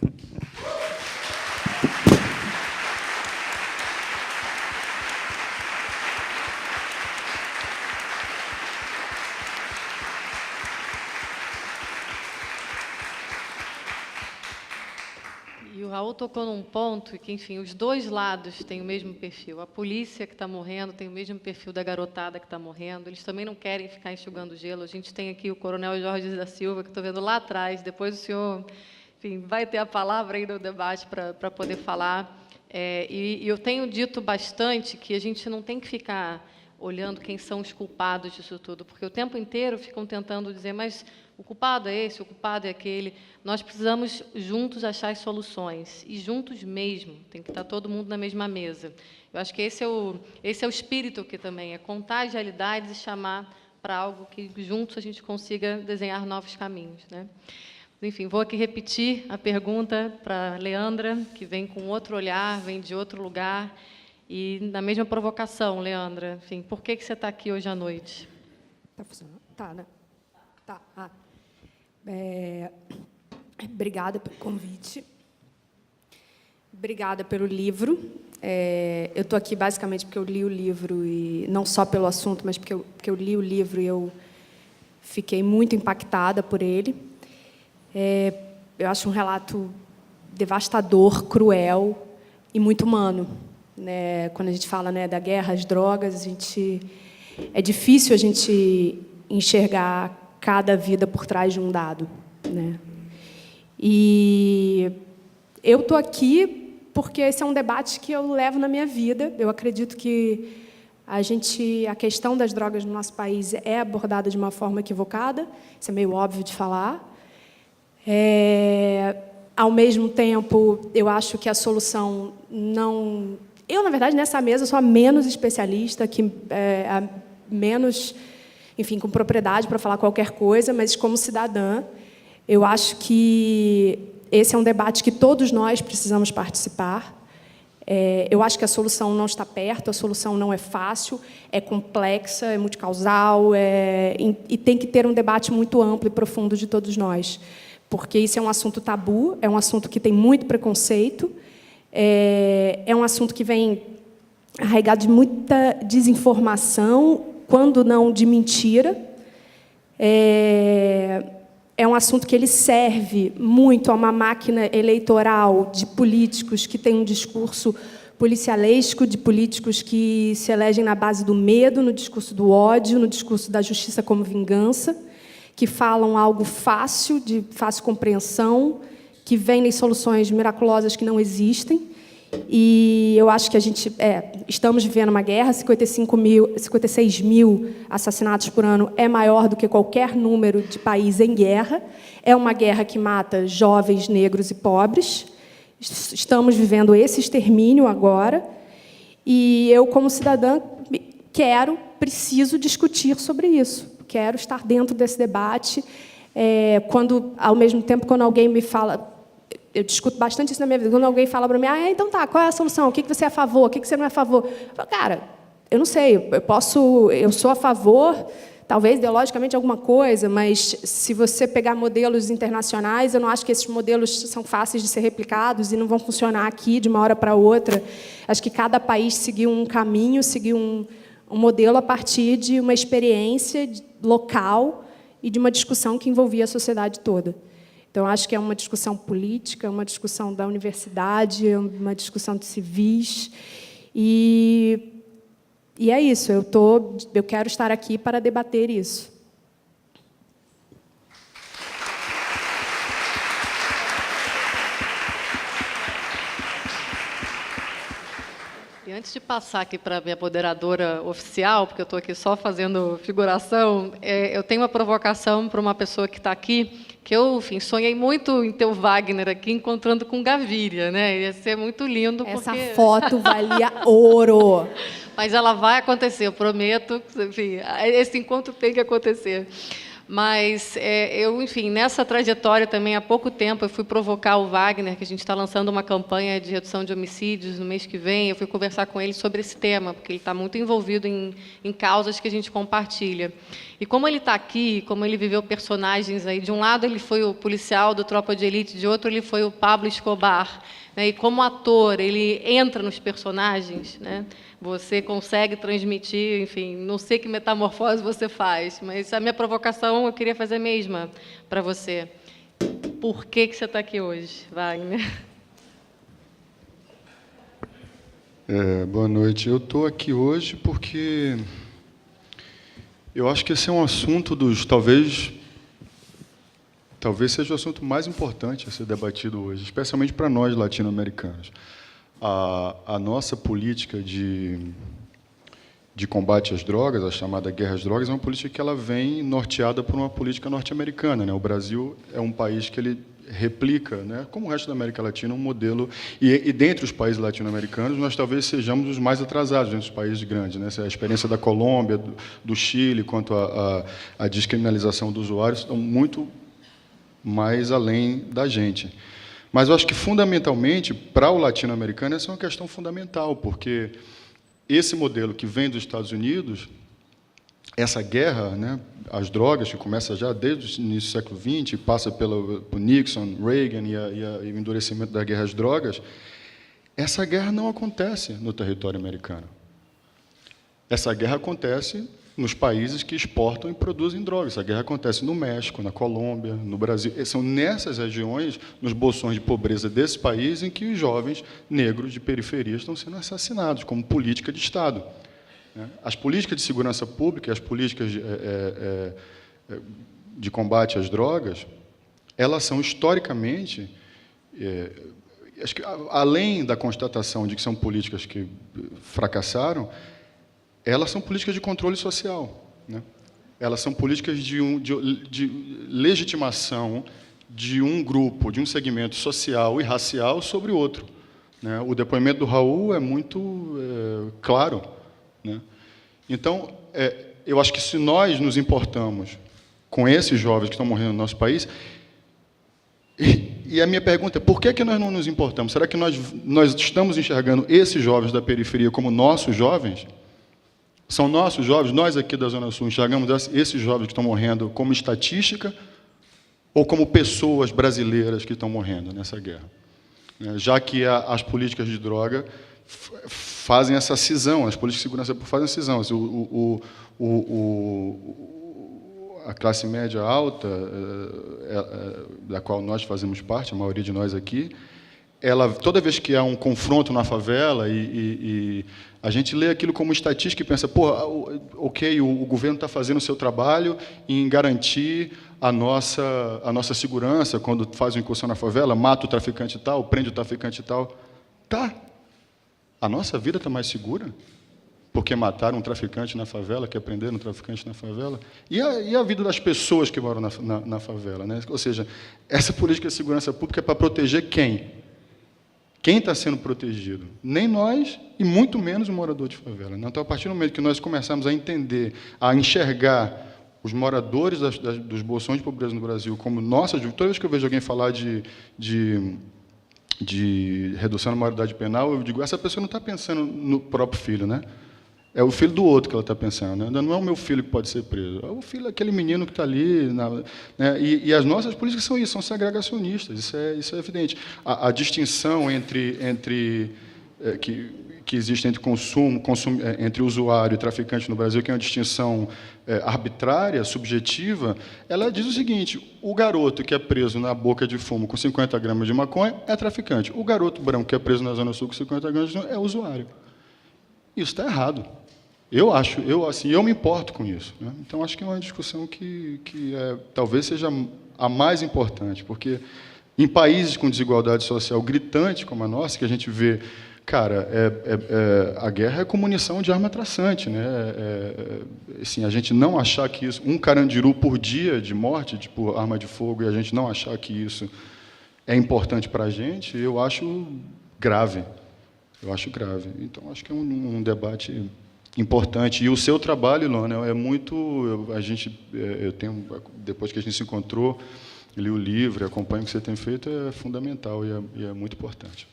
[SPEAKER 3] Raul tocou num ponto que, enfim, os dois lados têm o mesmo perfil. A polícia que está morrendo tem o mesmo perfil da garotada que está morrendo. Eles também não querem ficar enxugando gelo. A gente tem aqui o coronel Jorge da Silva, que estou vendo lá atrás. Depois o senhor, enfim, vai ter a palavra aí no debate para poder falar. E eu tenho dito bastante que a gente não tem que ficar olhando quem são os culpados disso tudo, porque o tempo inteiro ficam tentando dizer, mas o culpado é esse, o culpado é aquele. Nós precisamos juntos achar as soluções, e juntos mesmo, tem que estar todo mundo na mesma mesa. Eu acho que esse é o espírito que também é contar as realidades e chamar para algo que juntos a gente consiga desenhar novos caminhos, né? Enfim, vou aqui repetir a pergunta para a Leandra, que vem com outro olhar, vem de outro lugar. E na mesma provocação, Leandra, enfim, por que você está aqui hoje à noite?
[SPEAKER 7] Está funcionando? Tá, né? Tá. Obrigada pelo convite. Obrigada pelo livro. Eu estou aqui basicamente porque eu li o livro, e não só pelo assunto, mas porque eu li o livro e eu fiquei muito impactada por ele. Eu acho um relato devastador, cruel e muito humano. Né? Quando a gente fala, né, da guerra às drogas, é difícil a gente enxergar cada vida por trás de um dado. Né? E eu estou aqui porque esse é um debate que eu levo na minha vida. Eu acredito que a questão das drogas no nosso país é abordada de uma forma equivocada. Isso é meio óbvio de falar. Ao mesmo tempo, eu acho que a solução não... Eu, na verdade, nessa mesa, sou a menos especialista, a menos, enfim, com propriedade para falar qualquer coisa, mas, como cidadã, eu acho que esse é um debate que todos nós precisamos participar. Eu acho que a solução não está perto, a solução não é fácil, é complexa, é multicausal, e tem que ter um debate muito amplo e profundo de todos nós. Porque isso é um assunto tabu, é um assunto que tem muito preconceito, é um assunto que vem arraigado de muita desinformação, quando não de mentira. É um assunto que ele serve muito a uma máquina eleitoral de políticos que têm um discurso policialesco, de políticos que se elegem na base do medo, no discurso do ódio, no discurso da justiça como vingança, que falam algo fácil, de fácil compreensão, que vendem soluções miraculosas que não existem. E eu acho que estamos vivendo uma guerra. 56 mil assassinatos por ano é maior do que qualquer número de país em guerra. É uma guerra que mata jovens, negros e pobres. Estamos vivendo esse extermínio agora. E eu, como cidadã, preciso discutir sobre isso. Quero estar dentro desse debate. Ao mesmo tempo, quando alguém me fala... Eu discuto bastante isso na minha vida. Quando alguém fala para mim, então tá, qual é a solução? O que você é a favor? O que você não é a favor? Eu falo, cara, eu não sei. Eu sou a favor, talvez ideologicamente alguma coisa, mas se você pegar modelos internacionais, eu não acho que esses modelos são fáceis de ser replicados e não vão funcionar aqui de uma hora para outra. Acho que cada país seguiu um caminho, seguiu um modelo a partir de uma experiência local e de uma discussão que envolvia a sociedade toda. Então, acho que é uma discussão política, uma discussão da universidade, uma discussão de civis. E é isso, eu quero estar aqui para debater isso.
[SPEAKER 3] E antes de passar aqui para a minha moderadora oficial, porque eu estou aqui só fazendo figuração, eu tenho uma provocação para uma pessoa que está aqui, que eu, enfim, sonhei muito em ter o Wagner aqui encontrando com Gaviria, né? Ia ser muito lindo.
[SPEAKER 7] Essa foto valia ouro.
[SPEAKER 3] Mas ela vai acontecer, eu prometo. Enfim, esse encontro tem que acontecer. Mas enfim, nessa trajetória também, há pouco tempo, eu fui provocar o Wagner, que a gente está lançando uma campanha de redução de homicídios no mês que vem. Eu fui conversar com ele sobre esse tema, porque ele está muito envolvido em causas que a gente compartilha. E como ele está aqui, como ele viveu personagens aí, de um lado ele foi o policial do Tropa de Elite, de outro ele foi o Pablo Escobar, né? E como ator, ele entra nos personagens, né? Você consegue transmitir, enfim, não sei que metamorfose você faz, mas a minha provocação eu queria fazer a mesma para você. Por que você está aqui hoje, Wagner?
[SPEAKER 8] Boa noite. Eu estou aqui hoje porque eu acho que esse é um assunto dos, talvez seja o assunto mais importante a ser debatido hoje, especialmente para nós latino-americanos. A nossa política de combate às drogas, a chamada guerra às drogas, é uma política que ela vem norteada por uma política norte-americana, né? O Brasil é um país que ele replica, né, como o resto da América Latina, um modelo, e dentre os países latino-americanos, nós talvez sejamos os mais atrasados dentre os países grandes, né? A experiência da Colômbia, do Chile, quanto à descriminalização do usuário, estão muito mais além da gente. Mas eu acho que, fundamentalmente, para o latino-americano, essa é uma questão fundamental, porque esse modelo que vem dos Estados Unidos, essa guerra, né, às drogas, que começa já desde o início do século XX, passa por Nixon, Reagan e o endurecimento da guerra às drogas, essa guerra não acontece no território americano. Essa guerra acontece nos países que exportam e produzem drogas. Essa guerra acontece no México, na Colômbia, no Brasil. E são nessas regiões, nos bolsões de pobreza desses países, em que os jovens negros de periferia estão sendo assassinados, como política de Estado. As políticas de segurança pública, as políticas de combate às drogas, elas são, historicamente, acho que, além da constatação de que são políticas que fracassaram, elas são políticas de controle social, né? Elas são políticas de legitimação de um grupo, de um segmento social e racial sobre o outro, né? O depoimento do Raul é muito claro, né? Então, eu acho que se nós nos importamos com esses jovens que estão morrendo no nosso país, e a minha pergunta é, por que nós não nos importamos? Será que nós estamos enxergando esses jovens da periferia como nossos jovens? São nossos jovens, nós aqui da Zona Sul enxergamos esses jovens que estão morrendo como estatística ou como pessoas brasileiras que estão morrendo nessa guerra? Já que as políticas de droga fazem essa cisão, as políticas de segurança fazem essa cisão. A classe média alta, da qual nós fazemos parte, a maioria de nós aqui, toda vez que há um confronto na favela e a gente lê aquilo como estatística e pensa, ok, o governo está fazendo o seu trabalho em garantir a nossa segurança quando faz uma incursão na favela, mata o traficante tal, prende o traficante tal. Tá. A nossa vida está mais segura porque mataram um traficante na favela, que prenderam um traficante na favela? E a vida das pessoas que moram na favela, né? Ou seja, essa política de segurança pública é para proteger quem? Quem está sendo protegido? Nem nós, e muito menos o morador de favela. Então, a partir do momento que nós começamos a entender, a enxergar os moradores dos bolsões de pobreza no Brasil como nossas... Toda vez que eu vejo alguém falar de redução da maioridade penal, eu digo, essa pessoa não está pensando no próprio filho, né? É o filho do outro que ela está pensando, né? Não é o meu filho que pode ser preso, é o filho daquele menino que está ali, né? E as nossas políticas são isso, são segregacionistas, isso é evidente. A distinção que existe entre entre usuário e traficante no Brasil, que é uma distinção arbitrária, subjetiva, ela diz o seguinte: o garoto que é preso na boca de fumo com 50 gramas de maconha é traficante, o garoto branco que é preso na Zona Sul com 50 gramas é usuário. Isso está errado. Eu me importo com isso, né? Então, acho que é uma discussão que talvez seja a mais importante, porque em países com desigualdade social gritante como a nossa, que a gente vê, cara, a guerra é com munição de arma traçante, né? Assim, a gente não achar que isso, um carandiru por dia de morte, tipo arma de fogo, e a gente não achar que isso é importante para a gente, eu acho grave. Então, acho que é um debate importante. E o seu trabalho, Ilona, é muito... Eu tenho, depois que a gente se encontrou, li o livro, acompanho o que você tem feito, é fundamental e é muito importante.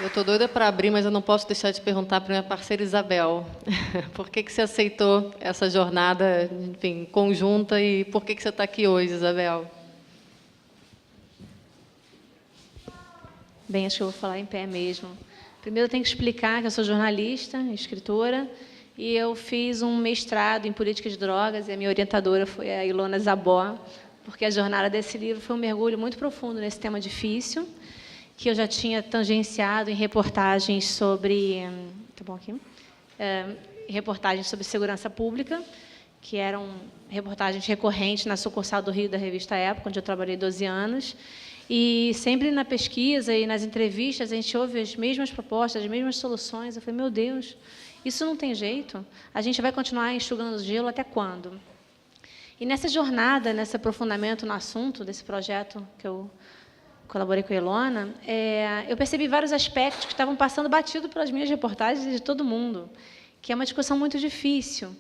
[SPEAKER 3] Eu estou doida para abrir, mas eu não posso deixar de perguntar para minha parceira Isabel. Por que você aceitou essa jornada, enfim, conjunta, e por que você está aqui hoje, Isabel?
[SPEAKER 9] Bem, acho que eu vou falar em pé mesmo. Primeiro, eu tenho que explicar que eu sou jornalista, escritora, e eu fiz um mestrado em política de drogas, e a minha orientadora foi a Ilona Zabó, porque a jornada desse livro foi um mergulho muito profundo nesse tema difícil, que eu já tinha tangenciado em reportagens sobre... Tá bom aqui? Reportagens sobre segurança pública, que eram reportagens recorrentes na sucursal do Rio da revista Época, onde eu trabalhei 12 anos. E sempre na pesquisa e nas entrevistas a gente ouve as mesmas propostas, as mesmas soluções. Eu falei, meu Deus, isso não tem jeito? A gente vai continuar enxugando o gelo até quando? E nessa jornada, nesse aprofundamento no assunto desse projeto que eu colaborei com a Ilona, eu percebi vários aspectos que estavam passando batido pelas minhas reportagens e de todo mundo, que é uma discussão muito difícil.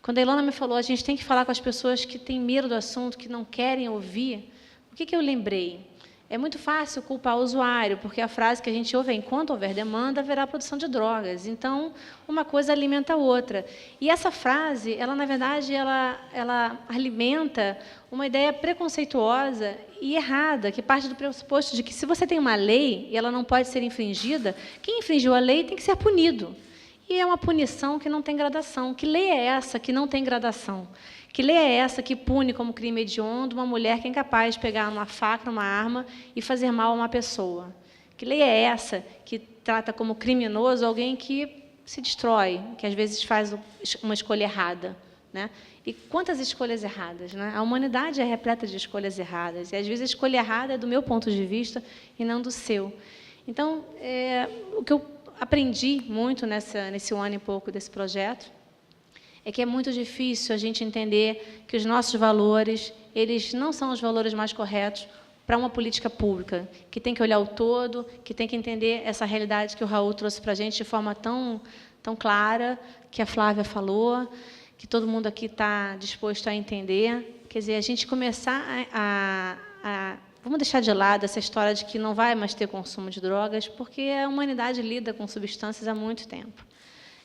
[SPEAKER 9] Quando a Ilona me falou, a gente tem que falar com as pessoas que têm medo do assunto, que não querem ouvir, o que eu lembrei? É muito fácil culpar o usuário, porque a frase que a gente ouve é, enquanto houver demanda, haverá produção de drogas. Então, uma coisa alimenta a outra. E essa frase, ela, na verdade, ela alimenta uma ideia preconceituosa e errada, que parte do pressuposto de que, se você tem uma lei e ela não pode ser infringida, quem infringiu a lei tem que ser punido. E é uma punição que não tem gradação. Que lei é essa que não tem gradação? Que lei é essa que pune como crime hediondo uma mulher que é incapaz de pegar uma faca, uma arma e fazer mal a uma pessoa? Que lei é essa que trata como criminoso alguém que se destrói, que às vezes faz uma escolha errada, né? E quantas escolhas erradas, né? A humanidade é repleta de escolhas erradas, e às vezes a escolha errada é do meu ponto de vista e não do seu. Então, o que eu aprendi muito nesse 1 ano e pouco desse projeto é que é muito difícil a gente entender que os nossos valores, eles não são os valores mais corretos para uma política pública, que tem que olhar o todo, que tem que entender essa realidade que o Raul trouxe para a gente de forma tão clara, que a Flávia falou, que todo mundo aqui está disposto a entender. Quer dizer, a gente começar vamos deixar de lado essa história de que não vai mais ter consumo de drogas, porque a humanidade lida com substâncias há muito tempo.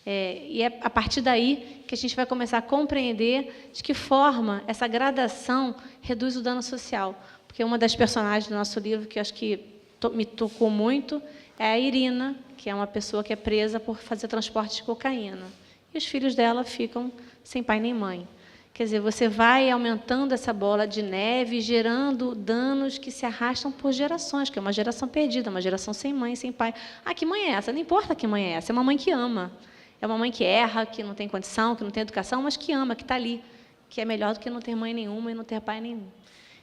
[SPEAKER 9] E é a partir daí que a gente vai começar a compreender de que forma essa gradação reduz o dano social. Porque uma das personagens do nosso livro, que eu acho que me tocou muito, é a Irina, que é uma pessoa que é presa por fazer transporte de cocaína. E os filhos dela ficam sem pai nem mãe. Quer dizer, você vai aumentando essa bola de neve, gerando danos que se arrastam por gerações, que é uma geração perdida, uma geração sem mãe, sem pai. Ah, que mãe é essa? Não importa que mãe é essa, é uma mãe que ama. É uma mãe que erra, que não tem condição, que não tem educação, mas que ama, que está ali, que é melhor do que não ter mãe nenhuma e não ter pai nenhum.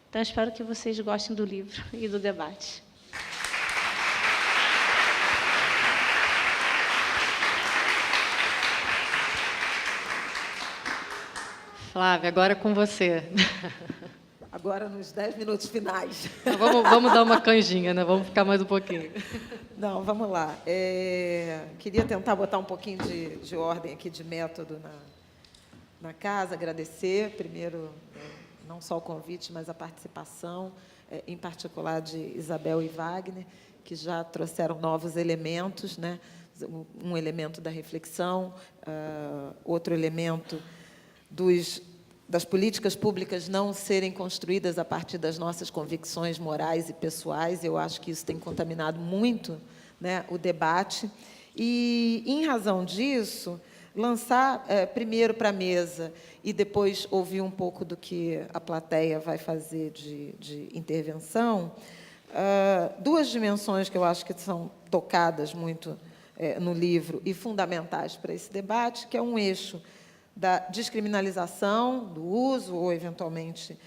[SPEAKER 9] Então, espero que vocês gostem do livro e do debate.
[SPEAKER 3] Flávia, agora é com você.
[SPEAKER 5] Agora, nos 10 minutos finais.
[SPEAKER 3] Vamos dar uma canjinha, né? Vamos ficar mais um pouquinho.
[SPEAKER 5] Não, vamos lá. Queria tentar botar um pouquinho de ordem aqui, de método na casa, agradecer, primeiro, não só o convite, mas a participação, em particular de Isabel e Wagner, que já trouxeram novos elementos, né? Um elemento da reflexão, outro elemento das políticas públicas não serem construídas a partir das nossas convicções morais e pessoais. Eu acho que isso tem contaminado muito, né, o debate. E, em razão disso, lançar primeiro para a mesa e depois ouvir um pouco do que a plateia vai fazer de intervenção, duas dimensões que eu acho que são tocadas muito no livro e fundamentais para esse debate, que é um eixo da descriminalização do uso, ou, eventualmente,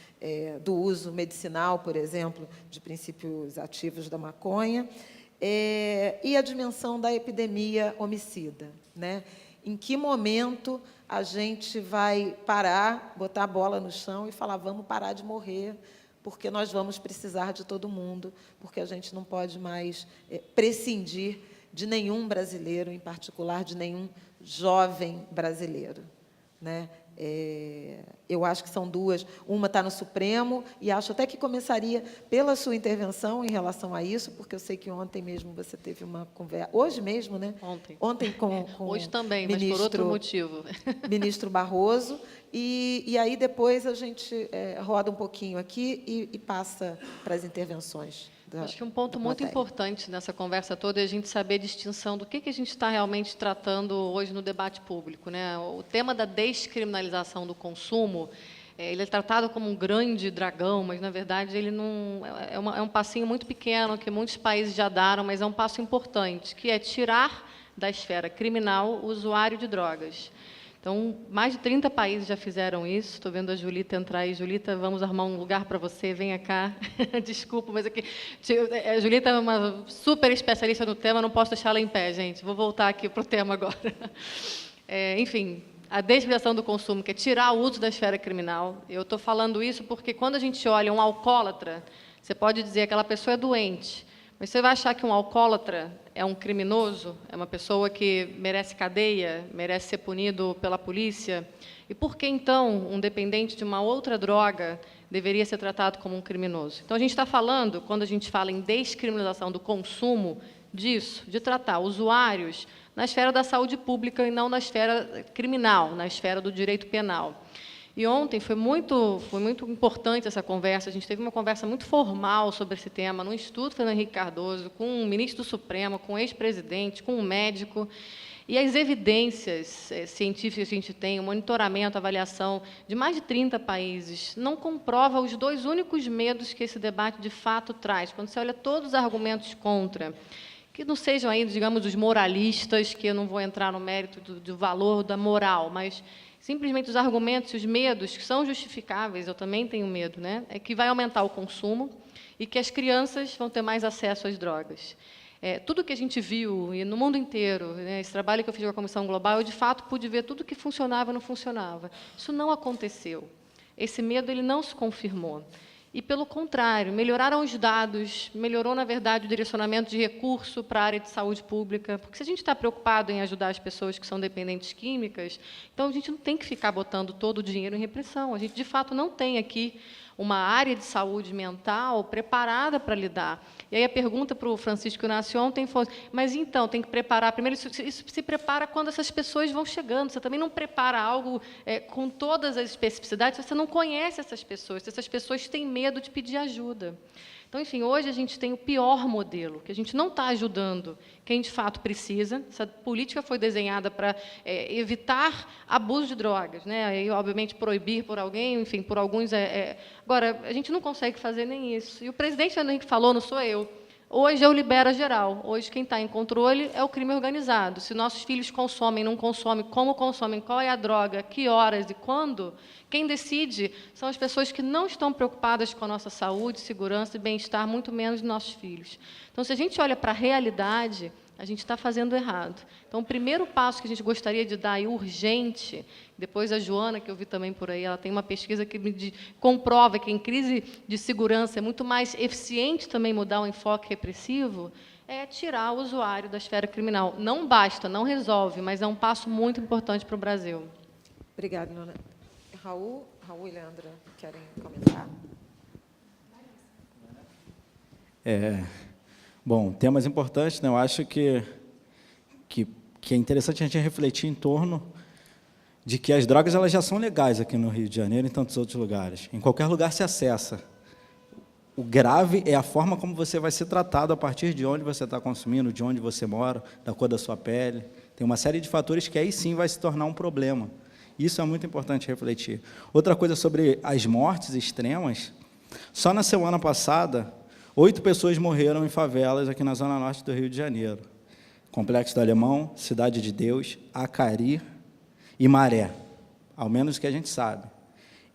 [SPEAKER 5] do uso medicinal, por exemplo, de princípios ativos da maconha, e a dimensão da epidemia homicida, né? Em que momento a gente vai parar, botar a bola no chão e falar, vamos parar de morrer, porque nós vamos precisar de todo mundo, porque a gente não pode mais prescindir de nenhum brasileiro, em particular de nenhum jovem brasileiro, né? Eu acho que são duas. Uma está no Supremo, e acho até que começaria pela sua intervenção em relação a isso, porque eu sei que ontem mesmo você teve uma conversa, hoje mesmo, né? Ontem com
[SPEAKER 3] hoje também, mas por outro motivo.
[SPEAKER 5] Ministro Barroso, e aí depois a gente roda um pouquinho aqui e passa para as intervenções.
[SPEAKER 3] Acho que um ponto muito importante nessa conversa toda é a gente saber a distinção do que a gente está realmente tratando hoje no debate público, né? O tema da descriminalização do consumo, ele é tratado como um grande dragão, mas, na verdade, ele não é um passinho muito pequeno, que muitos países já deram, mas é um passo importante, que é tirar da esfera criminal o usuário de drogas. Então, mais de 30 países já fizeram isso. Estou vendo a Julita entrar aí. Julita, vamos arrumar um lugar para você. Venha cá. Desculpa, mas aqui... A Julita é uma super especialista no tema, não posso deixá-la em pé, gente. Vou voltar aqui para o tema agora. Enfim, a descriminalização do consumo, que é tirar o uso da esfera criminal. Eu estou falando isso porque, quando a gente olha um alcoólatra, você pode dizer que aquela pessoa é doente, mas você vai achar que um alcoólatra é um criminoso, é uma pessoa que merece cadeia, merece ser punido pela polícia? E por que, então, um dependente de uma outra droga deveria ser tratado como um criminoso? Então, a gente está falando, quando a gente fala em descriminalização do consumo, disso, de tratar usuários na esfera da saúde pública e não na esfera criminal, na esfera do direito penal. E ontem foi muito importante essa conversa. A gente teve uma conversa muito formal sobre esse tema no Instituto Fernando Henrique Cardoso, com o ministro do Supremo, com o ex-presidente, com o médico. E as evidências científicas que a gente tem, o monitoramento, a avaliação de mais de 30 países, não comprova os dois únicos medos que esse debate, de fato, traz. Quando você olha todos os argumentos contra, que não sejam aí, digamos, os moralistas, que eu não vou entrar no mérito do valor da moral, mas simplesmente os argumentos, os medos, que são justificáveis, eu também tenho medo, né? É que vai aumentar o consumo e que as crianças vão ter mais acesso às drogas. Tudo que a gente viu, e no mundo inteiro, né, esse trabalho que eu fiz com a Comissão Global, eu, de fato, pude ver tudo que funcionava e não funcionava. Isso não aconteceu. Esse medo ele não se confirmou. E, pelo contrário, melhoraram os dados, melhorou, na verdade, o direcionamento de recurso para a área de saúde pública, porque, se a gente está preocupado em ajudar as pessoas que são dependentes químicas, então a gente não tem que ficar botando todo o dinheiro em repressão. A gente, de fato, não tem aqui uma área de saúde mental preparada para lidar. E aí a pergunta para o Francisco Inácio ontem foi, mas, então, tem que preparar... Primeiro, isso se prepara quando essas pessoas vão chegando. Você também não prepara algo com todas as especificidades, você não conhece essas pessoas, essas pessoas têm medo de pedir ajuda. Então, enfim, hoje a gente tem o pior modelo, que a gente não está ajudando quem, de fato, precisa. Essa política foi desenhada para evitar abuso de drogas, né? E, obviamente, proibir por alguém, enfim, por alguns... Agora, a gente não consegue fazer nem isso. E o presidente Fernando Henrique falou, não sou eu, hoje é o libera geral. Hoje, quem está em controle é o crime organizado. Se nossos filhos consomem, não consomem, como consomem, qual é a droga, que horas e quando... Quem decide são as pessoas que não estão preocupadas com a nossa saúde, segurança e bem-estar, muito menos dos nossos filhos. Então, se a gente olha para a realidade, a gente está fazendo errado. Então, o primeiro passo que a gente gostaria de dar, e urgente, depois a Joana, que eu vi também por aí, ela tem uma pesquisa que comprova que, em crise de segurança, é muito mais eficiente também mudar o enfoque repressivo, é tirar o usuário da esfera criminal. Não basta, não resolve, mas é um passo muito importante para o Brasil.
[SPEAKER 5] Obrigada, Ilona. Raul e Leandra querem comentar?
[SPEAKER 6] Bom, temas importantes, né? Eu acho que é interessante a gente refletir em torno de que as drogas elas já são legais aqui no Rio de Janeiro e em tantos outros lugares. Em qualquer lugar se acessa. O grave é a forma como você vai ser tratado a partir de onde você está consumindo, de onde você mora, da cor da sua pele. Tem uma série de fatores que aí sim vai se tornar um problema. Isso é muito importante refletir. Outra coisa sobre as mortes extremas, só na semana passada, 8 pessoas morreram em favelas aqui na Zona Norte do Rio de Janeiro. Complexo do Alemão, Cidade de Deus, Acari e Maré, ao menos que a gente sabe.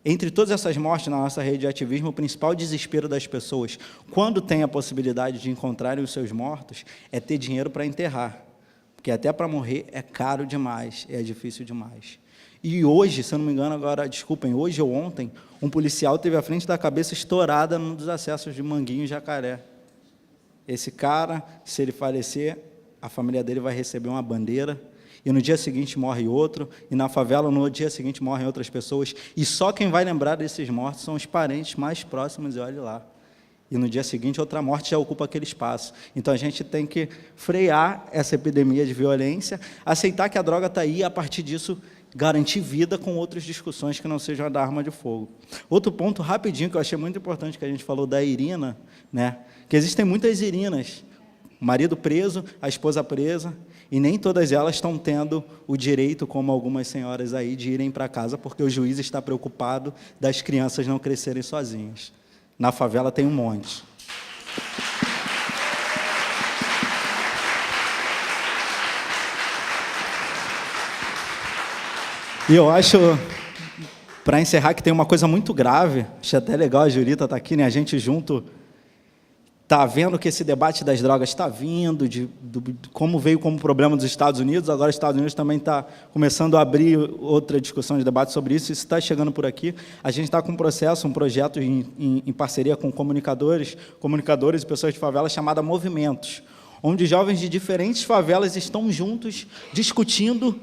[SPEAKER 6] Entre todas essas mortes na nossa rede de ativismo, o principal desespero das pessoas, quando tem a possibilidade de encontrarem os seus mortos, é ter dinheiro para enterrar. Porque até para morrer é caro demais, é difícil demais. E hoje, se eu não me engano, agora, desculpem, hoje ou ontem, um policial teve a frente da cabeça estourada num dos acessos de Manguinho e Jacaré. Esse cara, se ele falecer, a família dele vai receber uma bandeira, e no dia seguinte morre outro, e na favela, no dia seguinte, morrem outras pessoas, e só quem vai lembrar desses mortos são os parentes mais próximos, e olhe lá. E no dia seguinte, outra morte já ocupa aquele espaço. Então, a gente tem que frear essa epidemia de violência, aceitar que a droga está aí, e, a partir disso, garantir vida com outras discussões que não sejam a da arma de fogo. Outro ponto, rapidinho, que eu achei muito importante, que a gente falou da Irina, né? Que existem muitas Irinas, o marido preso, a esposa presa, e nem todas elas estão tendo o direito, como algumas senhoras aí, de irem para casa, porque o juiz está preocupado das crianças não crescerem sozinhas. Na favela tem um monte. E eu acho, para encerrar, que tem uma coisa muito grave, acho até legal a Jurita estar aqui, né? A gente junto está vendo que esse debate das drogas está vindo, como veio como problema dos Estados Unidos, agora os Estados Unidos também está começando a abrir outra discussão de debate sobre isso está chegando por aqui. A gente está com um projeto em parceria com comunicadores e pessoas de favela, chamada Movimentos, onde jovens de diferentes favelas estão juntos discutindo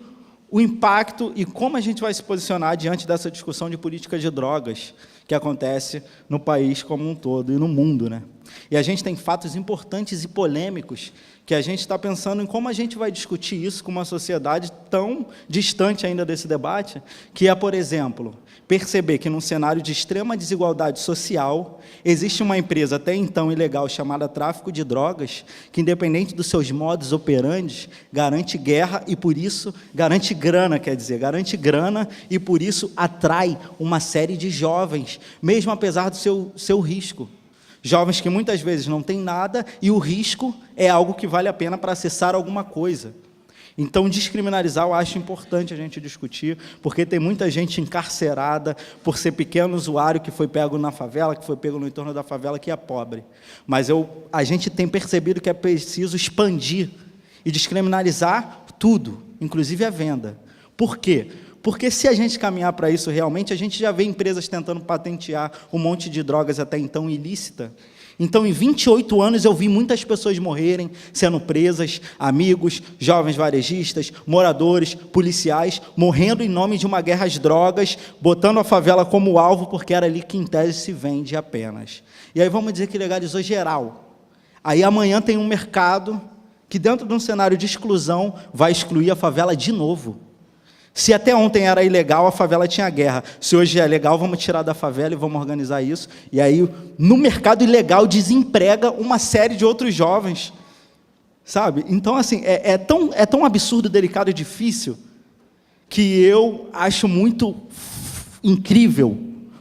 [SPEAKER 6] o impacto e como a gente vai se posicionar diante dessa discussão de política de drogas que acontece no país como um todo e no mundo, né? E a gente tem fatos importantes e polêmicos que a gente está pensando em como a gente vai discutir isso com uma sociedade tão distante ainda desse debate, que é, por exemplo, perceber que num cenário de extrema desigualdade social, existe uma empresa até então ilegal chamada tráfico de drogas, que independente dos seus modus operandi, garante guerra e por isso garante grana, garante grana e por isso atrai uma série de jovens, mesmo apesar do seu risco. Jovens que muitas vezes não têm nada e o risco é algo que vale a pena para acessar alguma coisa. Então, descriminalizar eu acho importante a gente discutir, porque tem muita gente encarcerada por ser pequeno usuário que foi pego na favela, que foi pego no entorno da favela, que é pobre. Mas a gente tem percebido que é preciso expandir e descriminalizar tudo, inclusive a venda. Por quê? Porque se a gente caminhar para isso realmente, a gente já vê empresas tentando patentear um monte de drogas até então ilícita. Então, em 28 anos, eu vi muitas pessoas morrerem, sendo presas, amigos, jovens varejistas, moradores, policiais, morrendo em nome de uma guerra às drogas, botando a favela como alvo, porque era ali que, em tese, se vende apenas. E aí vamos dizer que legalizou geral. Aí amanhã tem um mercado que, dentro de um cenário de exclusão, vai excluir a favela de novo. Se até ontem era ilegal, a favela tinha guerra. Se hoje é legal, vamos tirar da favela e vamos organizar isso. E aí, no mercado ilegal, desemprega uma série de outros jovens. Sabe? Então, assim, é tão absurdo, delicado e difícil que eu acho muito incrível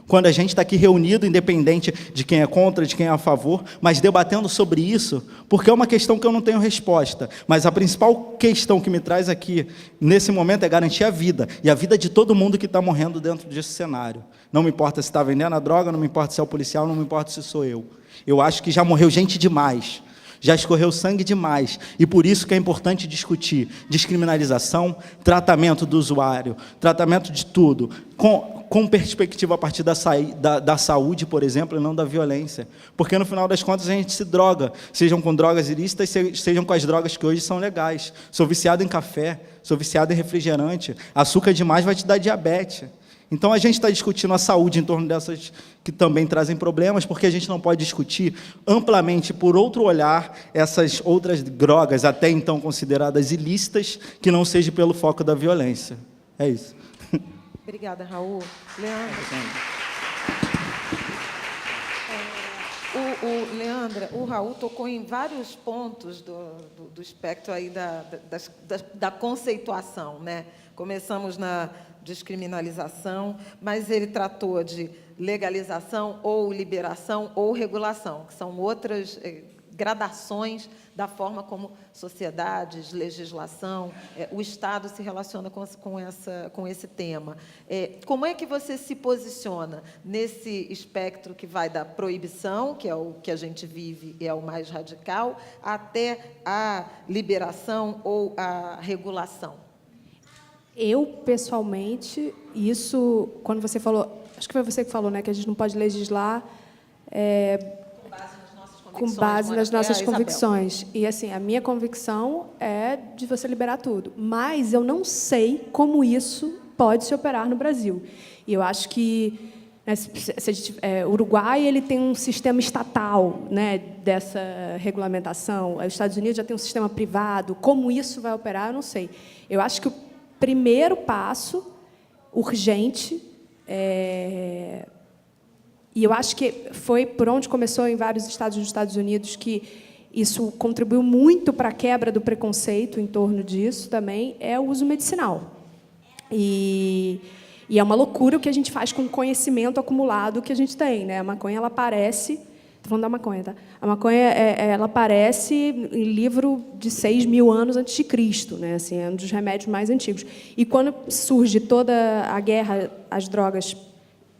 [SPEAKER 6] quando a gente está aqui reunido, independente de quem é contra, de quem é a favor, mas debatendo sobre isso, porque é uma questão que eu não tenho resposta. Mas a principal questão que me traz aqui, nesse momento, é garantir a vida, e a vida de todo mundo que está morrendo dentro desse cenário. Não me importa se está vendendo a droga, não me importa se é o policial, não me importa se sou eu. Eu acho que já morreu gente demais, já escorreu sangue demais, e por isso que é importante discutir descriminalização, tratamento do usuário, tratamento de tudo, com perspectiva a partir da saúde, por exemplo, e não da violência. Porque, no final das contas, a gente se droga, sejam com drogas ilícitas, sejam com as drogas que hoje são legais. Sou viciado em café, sou viciado em refrigerante, açúcar demais vai te dar diabetes. Então, a gente está discutindo a saúde em torno dessas que também trazem problemas, porque a gente não pode discutir amplamente, por outro olhar, essas outras drogas, até então consideradas ilícitas, que não seja pelo foco da violência. É isso.
[SPEAKER 5] Obrigada, Raul. Leandra, o Raul tocou em vários pontos do espectro aí da conceituação, né? Começamos na descriminalização, mas ele tratou de legalização ou liberação ou regulação, que são outras gradações da forma como sociedades, legislação, o Estado se relaciona com esse tema. Como é que você se posiciona nesse espectro que vai da proibição, que é o que a gente vive e é o mais radical, até a liberação ou a regulação?
[SPEAKER 7] Eu, pessoalmente, isso, quando você falou, acho que foi você que falou, né, que a gente não pode legislar com base nas nossas convicções. E, assim, a minha convicção é de você liberar tudo. Mas eu não sei como isso pode se operar no Brasil. E eu acho que o Uruguai ele tem um sistema estatal, né, dessa regulamentação. Os Estados Unidos já tem um sistema privado. Como isso vai operar, eu não sei. Eu acho que o primeiro passo urgente. E eu acho que foi por onde começou em vários estados dos Estados Unidos que isso contribuiu muito para a quebra do preconceito em torno disso também, é o uso medicinal. E é uma loucura o que a gente faz com o conhecimento acumulado que a gente tem, né? A maconha, ela aparece... Estou falando da maconha, tá? A maconha, ela aparece em livro de 6.000 anos antes de Cristo, né? Assim, é um dos remédios mais antigos. E quando surge toda a guerra às drogas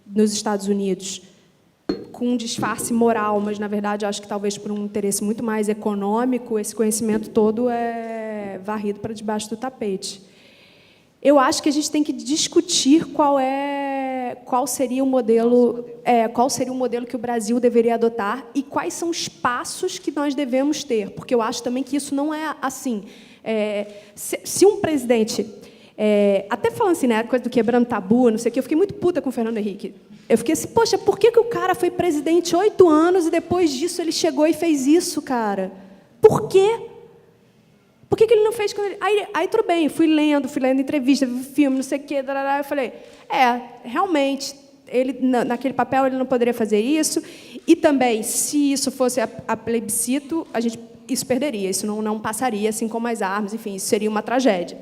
[SPEAKER 7] nos Estados Unidos, com um disfarce moral, mas, na verdade, acho que talvez por um interesse muito mais econômico, esse conhecimento todo é varrido para debaixo do tapete. Eu acho que a gente tem que discutir qual seria o modelo que o Brasil deveria adotar e quais são os passos que nós devemos ter, porque eu acho também que isso não é assim. Se um presidente... até falando assim, né, coisa do quebrando tabu, não sei o quê, eu fiquei muito puta com o Fernando Henrique. Eu fiquei assim, poxa, por que o cara foi presidente 8 anos e depois disso ele chegou e fez isso, cara? Por quê? Por que ele não fez quando ele... Aí tudo bem, fui lendo entrevista, filme, não sei o quê, eu falei, realmente, ele, naquele papel ele não poderia fazer isso, e também, se isso fosse a plebiscito, isso perderia, isso não passaria, assim como as armas, enfim, isso seria uma tragédia.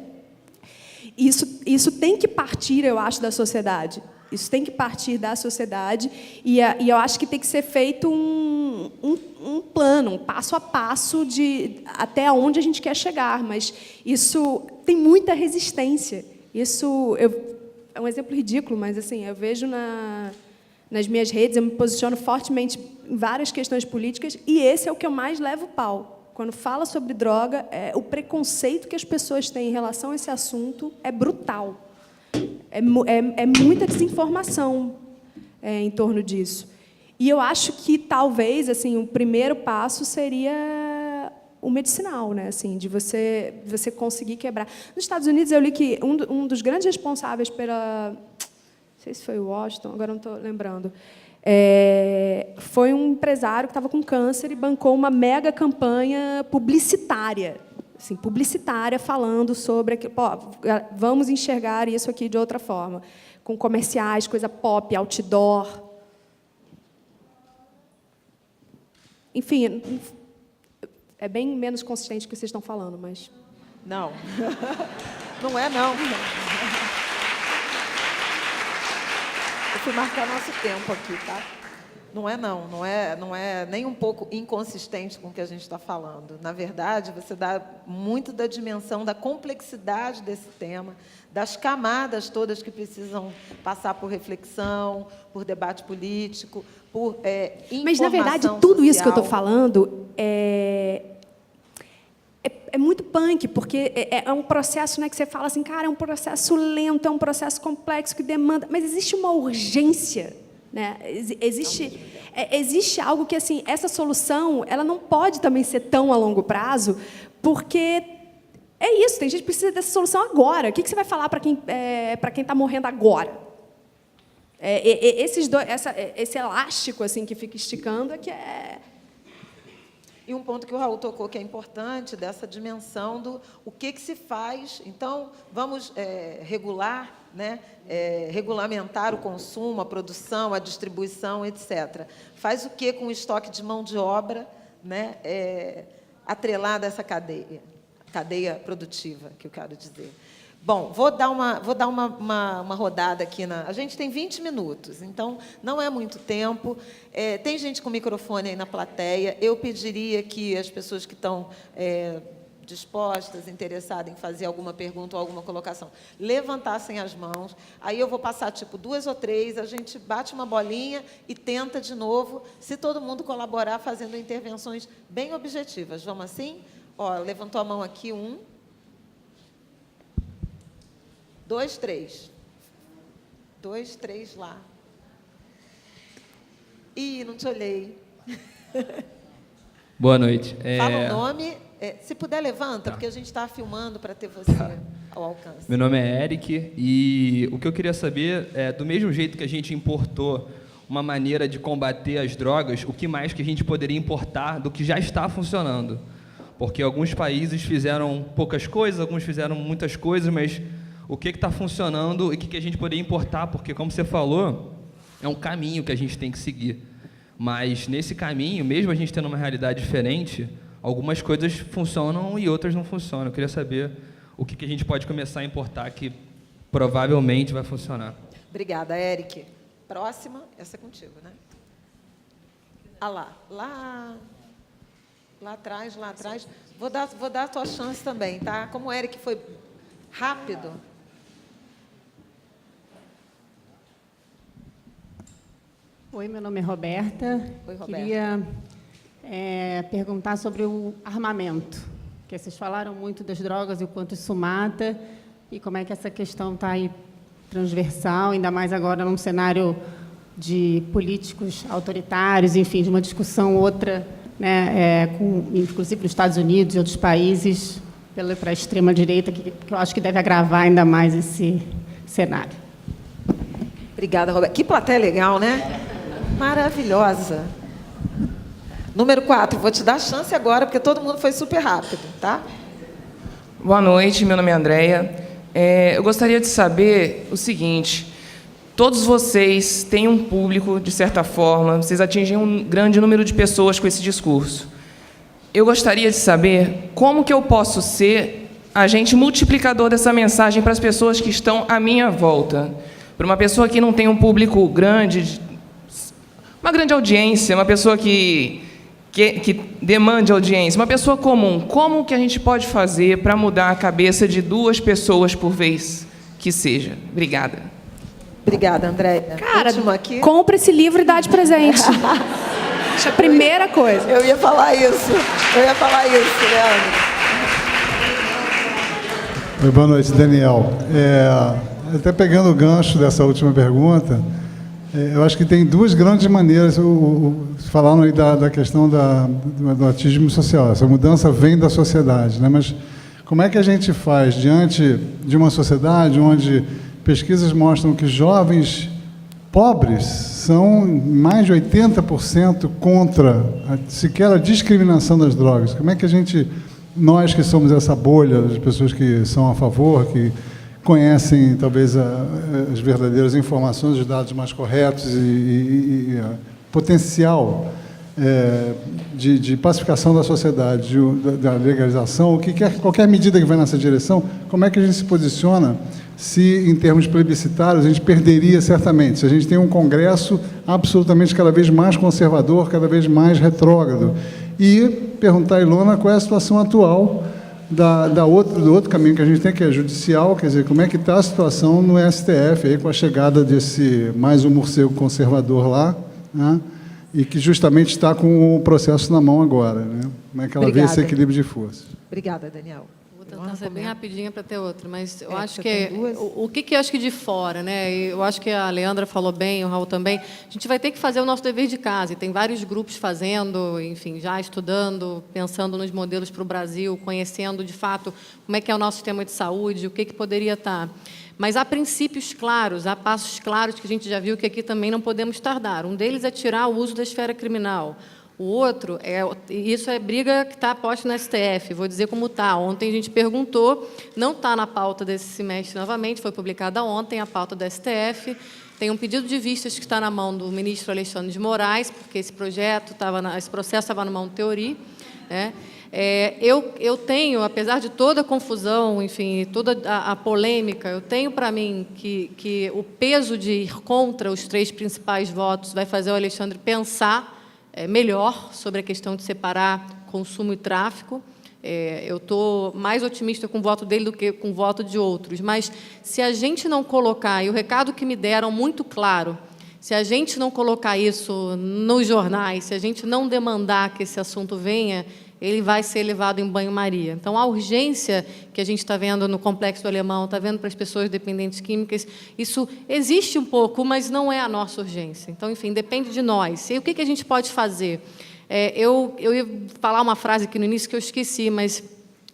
[SPEAKER 7] Isso tem que partir, eu acho, da sociedade. Isso tem que partir da sociedade e eu acho que tem que ser feito um plano, um passo a passo de até onde a gente quer chegar, mas isso tem muita resistência. Isso é um exemplo ridículo, mas assim, eu vejo nas minhas redes, eu me posiciono fortemente em várias questões políticas e esse é o que eu mais levo pau. Quando fala sobre droga, o preconceito que as pessoas têm em relação a esse assunto é brutal. É muita desinformação em torno disso. E eu acho que, talvez, assim, o primeiro passo seria o medicinal, né? Assim, de você conseguir quebrar. Nos Estados Unidos, eu li que um dos grandes responsáveis pela... Não sei se foi o Washington, agora não estou lembrando. Foi um empresário que estava com câncer e bancou uma mega campanha publicitária, assim, falando sobre vamos enxergar isso aqui de outra forma, com comerciais, coisa pop, outdoor. Enfim, é bem menos consistente do que vocês estão falando, mas...
[SPEAKER 5] Não. Não é, não. Eu fui marcar nosso tempo aqui, tá? Não é nem um pouco inconsistente com o que a gente está falando. Na verdade, você dá muito da dimensão, da complexidade desse tema, das camadas todas que precisam passar por reflexão, por debate político, por informação.
[SPEAKER 7] Mas, na verdade, tudo isso que eu estou falando é muito punk, porque é um processo, né, que você fala assim, cara, é um processo lento, é um processo complexo, que demanda... Mas existe uma urgência, né? Existe algo que, assim, essa solução ela não pode também ser tão a longo prazo, porque é isso, tem gente que precisa dessa solução agora. O que você vai falar para quem está morrendo agora? Esse elástico assim, que fica esticando é que é...
[SPEAKER 5] E um ponto que o Raul tocou, que é importante, dessa dimensão do o que se faz. Então, vamos regular, né? Regulamentar o consumo, a produção, a distribuição, etc. Faz o que com o estoque de mão de obra, né? Atrelada a essa cadeia produtiva, que eu quero dizer. Bom, vou dar uma rodada aqui. A gente tem 20 minutos, então não é muito tempo. Tem gente com microfone aí na plateia. Eu pediria que as pessoas que estão dispostas, interessadas em fazer alguma pergunta ou alguma colocação, levantassem as mãos. Aí eu vou passar, tipo, 2 ou 3, a gente bate uma bolinha e tenta de novo, se todo mundo colaborar, fazendo intervenções bem objetivas. Vamos assim? Ó, levantou a mão aqui, 1... 2, 3. 2, 3 lá. Ih, não te olhei.
[SPEAKER 10] Boa noite.
[SPEAKER 5] Fala o nome. Se puder, levanta, porque a gente está filmando para ter você ao alcance.
[SPEAKER 10] Meu nome é Eric e o que eu queria saber é, do mesmo jeito que a gente importou uma maneira de combater as drogas, o que mais que a gente poderia importar do que já está funcionando? Porque alguns países fizeram poucas coisas, alguns fizeram muitas coisas, mas o que está funcionando e o que a gente poderia importar, porque, como você falou, é um caminho que a gente tem que seguir. Mas, nesse caminho, mesmo a gente tendo uma realidade diferente, algumas coisas funcionam e outras não funcionam. Eu queria saber o que a gente pode começar a importar que provavelmente vai funcionar.
[SPEAKER 5] Obrigada, Eric. Próxima, essa é contigo, né? Lá atrás. Vou dar a tua chance também, tá? Como o Eric foi rápido.
[SPEAKER 11] Oi, meu nome é Roberta.
[SPEAKER 5] Oi, Roberta.
[SPEAKER 11] Queria perguntar sobre o armamento, porque vocês falaram muito das drogas e o quanto isso mata, e como é que essa questão está aí transversal, ainda mais agora num cenário de políticos autoritários, enfim, de uma discussão outra, né, inclusive nos Estados Unidos e outros países, para a extrema-direita, que eu acho que deve agravar ainda mais esse cenário.
[SPEAKER 5] Obrigada, Roberta. Que plateia legal, né? Maravilhosa. Número 4, vou te dar a chance agora, porque todo mundo foi super rápido, tá?
[SPEAKER 12] Boa noite, meu nome é Andréia. Eu gostaria de saber o seguinte: todos vocês têm um público, de certa forma, vocês atingem um grande número de pessoas com esse discurso. Eu gostaria de saber como que eu posso ser agente multiplicador dessa mensagem para as pessoas que estão à minha volta. Para uma pessoa que não tem um público grande, uma grande audiência, uma pessoa que demande audiência, uma pessoa comum, como que a gente pode fazer para mudar a cabeça de 2 pessoas por vez que seja? Obrigada.
[SPEAKER 5] Obrigada, Andréia.
[SPEAKER 7] Cara, compra esse livro e dá de presente. A primeira coisa.
[SPEAKER 5] Eu ia falar isso, Leandro.
[SPEAKER 13] Oi, boa noite, Daniel. Até pegando o gancho dessa última pergunta, eu acho que tem 2 grandes maneiras, falaram aí da questão do ativismo social. Essa mudança vem da sociedade, né? Mas como é que a gente faz diante de uma sociedade onde pesquisas mostram que jovens pobres são mais de 80% contra sequer a discriminação das drogas? Como é que a gente, nós que somos essa bolha de pessoas que são a favor, que conhecem talvez as verdadeiras informações, os dados mais corretos e potencial de pacificação da sociedade, da legalização, qualquer medida que vai nessa direção, como é que a gente se posiciona se, em termos plebiscitários, a gente perderia certamente, se a gente tem um Congresso absolutamente cada vez mais conservador, cada vez mais retrógrado. E perguntar a Ilona qual é a situação atual do outro caminho que a gente tem, que é judicial, quer dizer, como é que está a situação no STF, aí, com a chegada desse mais um morcego conservador lá, né, e que justamente está com o processo na mão agora, né? Como é que ela vê esse equilíbrio de forças?
[SPEAKER 5] Obrigada, Daniel.
[SPEAKER 3] Vou tentar ser bem rapidinha para ter outra, mas eu acho que o que eu acho que de fora, né? Eu acho que a Leandra falou bem, o Raul também. A gente vai ter que fazer o nosso dever de casa, e tem vários grupos fazendo, enfim, já estudando, pensando nos modelos para o Brasil, conhecendo de fato como é que é o nosso sistema de saúde, o que poderia estar. Mas há princípios claros, há passos claros que a gente já viu que aqui também não podemos tardar. Um deles é tirar o uso da esfera criminal. O outro, isso é briga que está posta no STF, vou dizer como está. Ontem a gente perguntou, não está na pauta desse semestre novamente, foi publicada ontem a pauta do STF, tem um pedido de vistas que está na mão do ministro Alexandre de Moraes, porque esse processo estava na mão do Teori, né? Eu tenho, apesar de toda a confusão, enfim, toda a polêmica, eu tenho para mim que o peso de ir contra os 3 principais votos vai fazer o Alexandre pensar melhor sobre a questão de separar consumo e tráfico. Eu estou mais otimista com o voto dele do que com o voto de outros, mas se a gente não colocar, e o recado que me deram muito claro, se a gente não colocar isso nos jornais, se a gente não demandar que esse assunto venha, ele vai ser levado em banho-maria. Então, a urgência que a gente está vendo no Complexo do Alemão, está vendo para as pessoas dependentes químicas, isso existe um pouco, mas não é a nossa urgência. Então, enfim, depende de nós. E o que a gente pode fazer? Eu ia falar uma frase aqui no início que eu esqueci, mas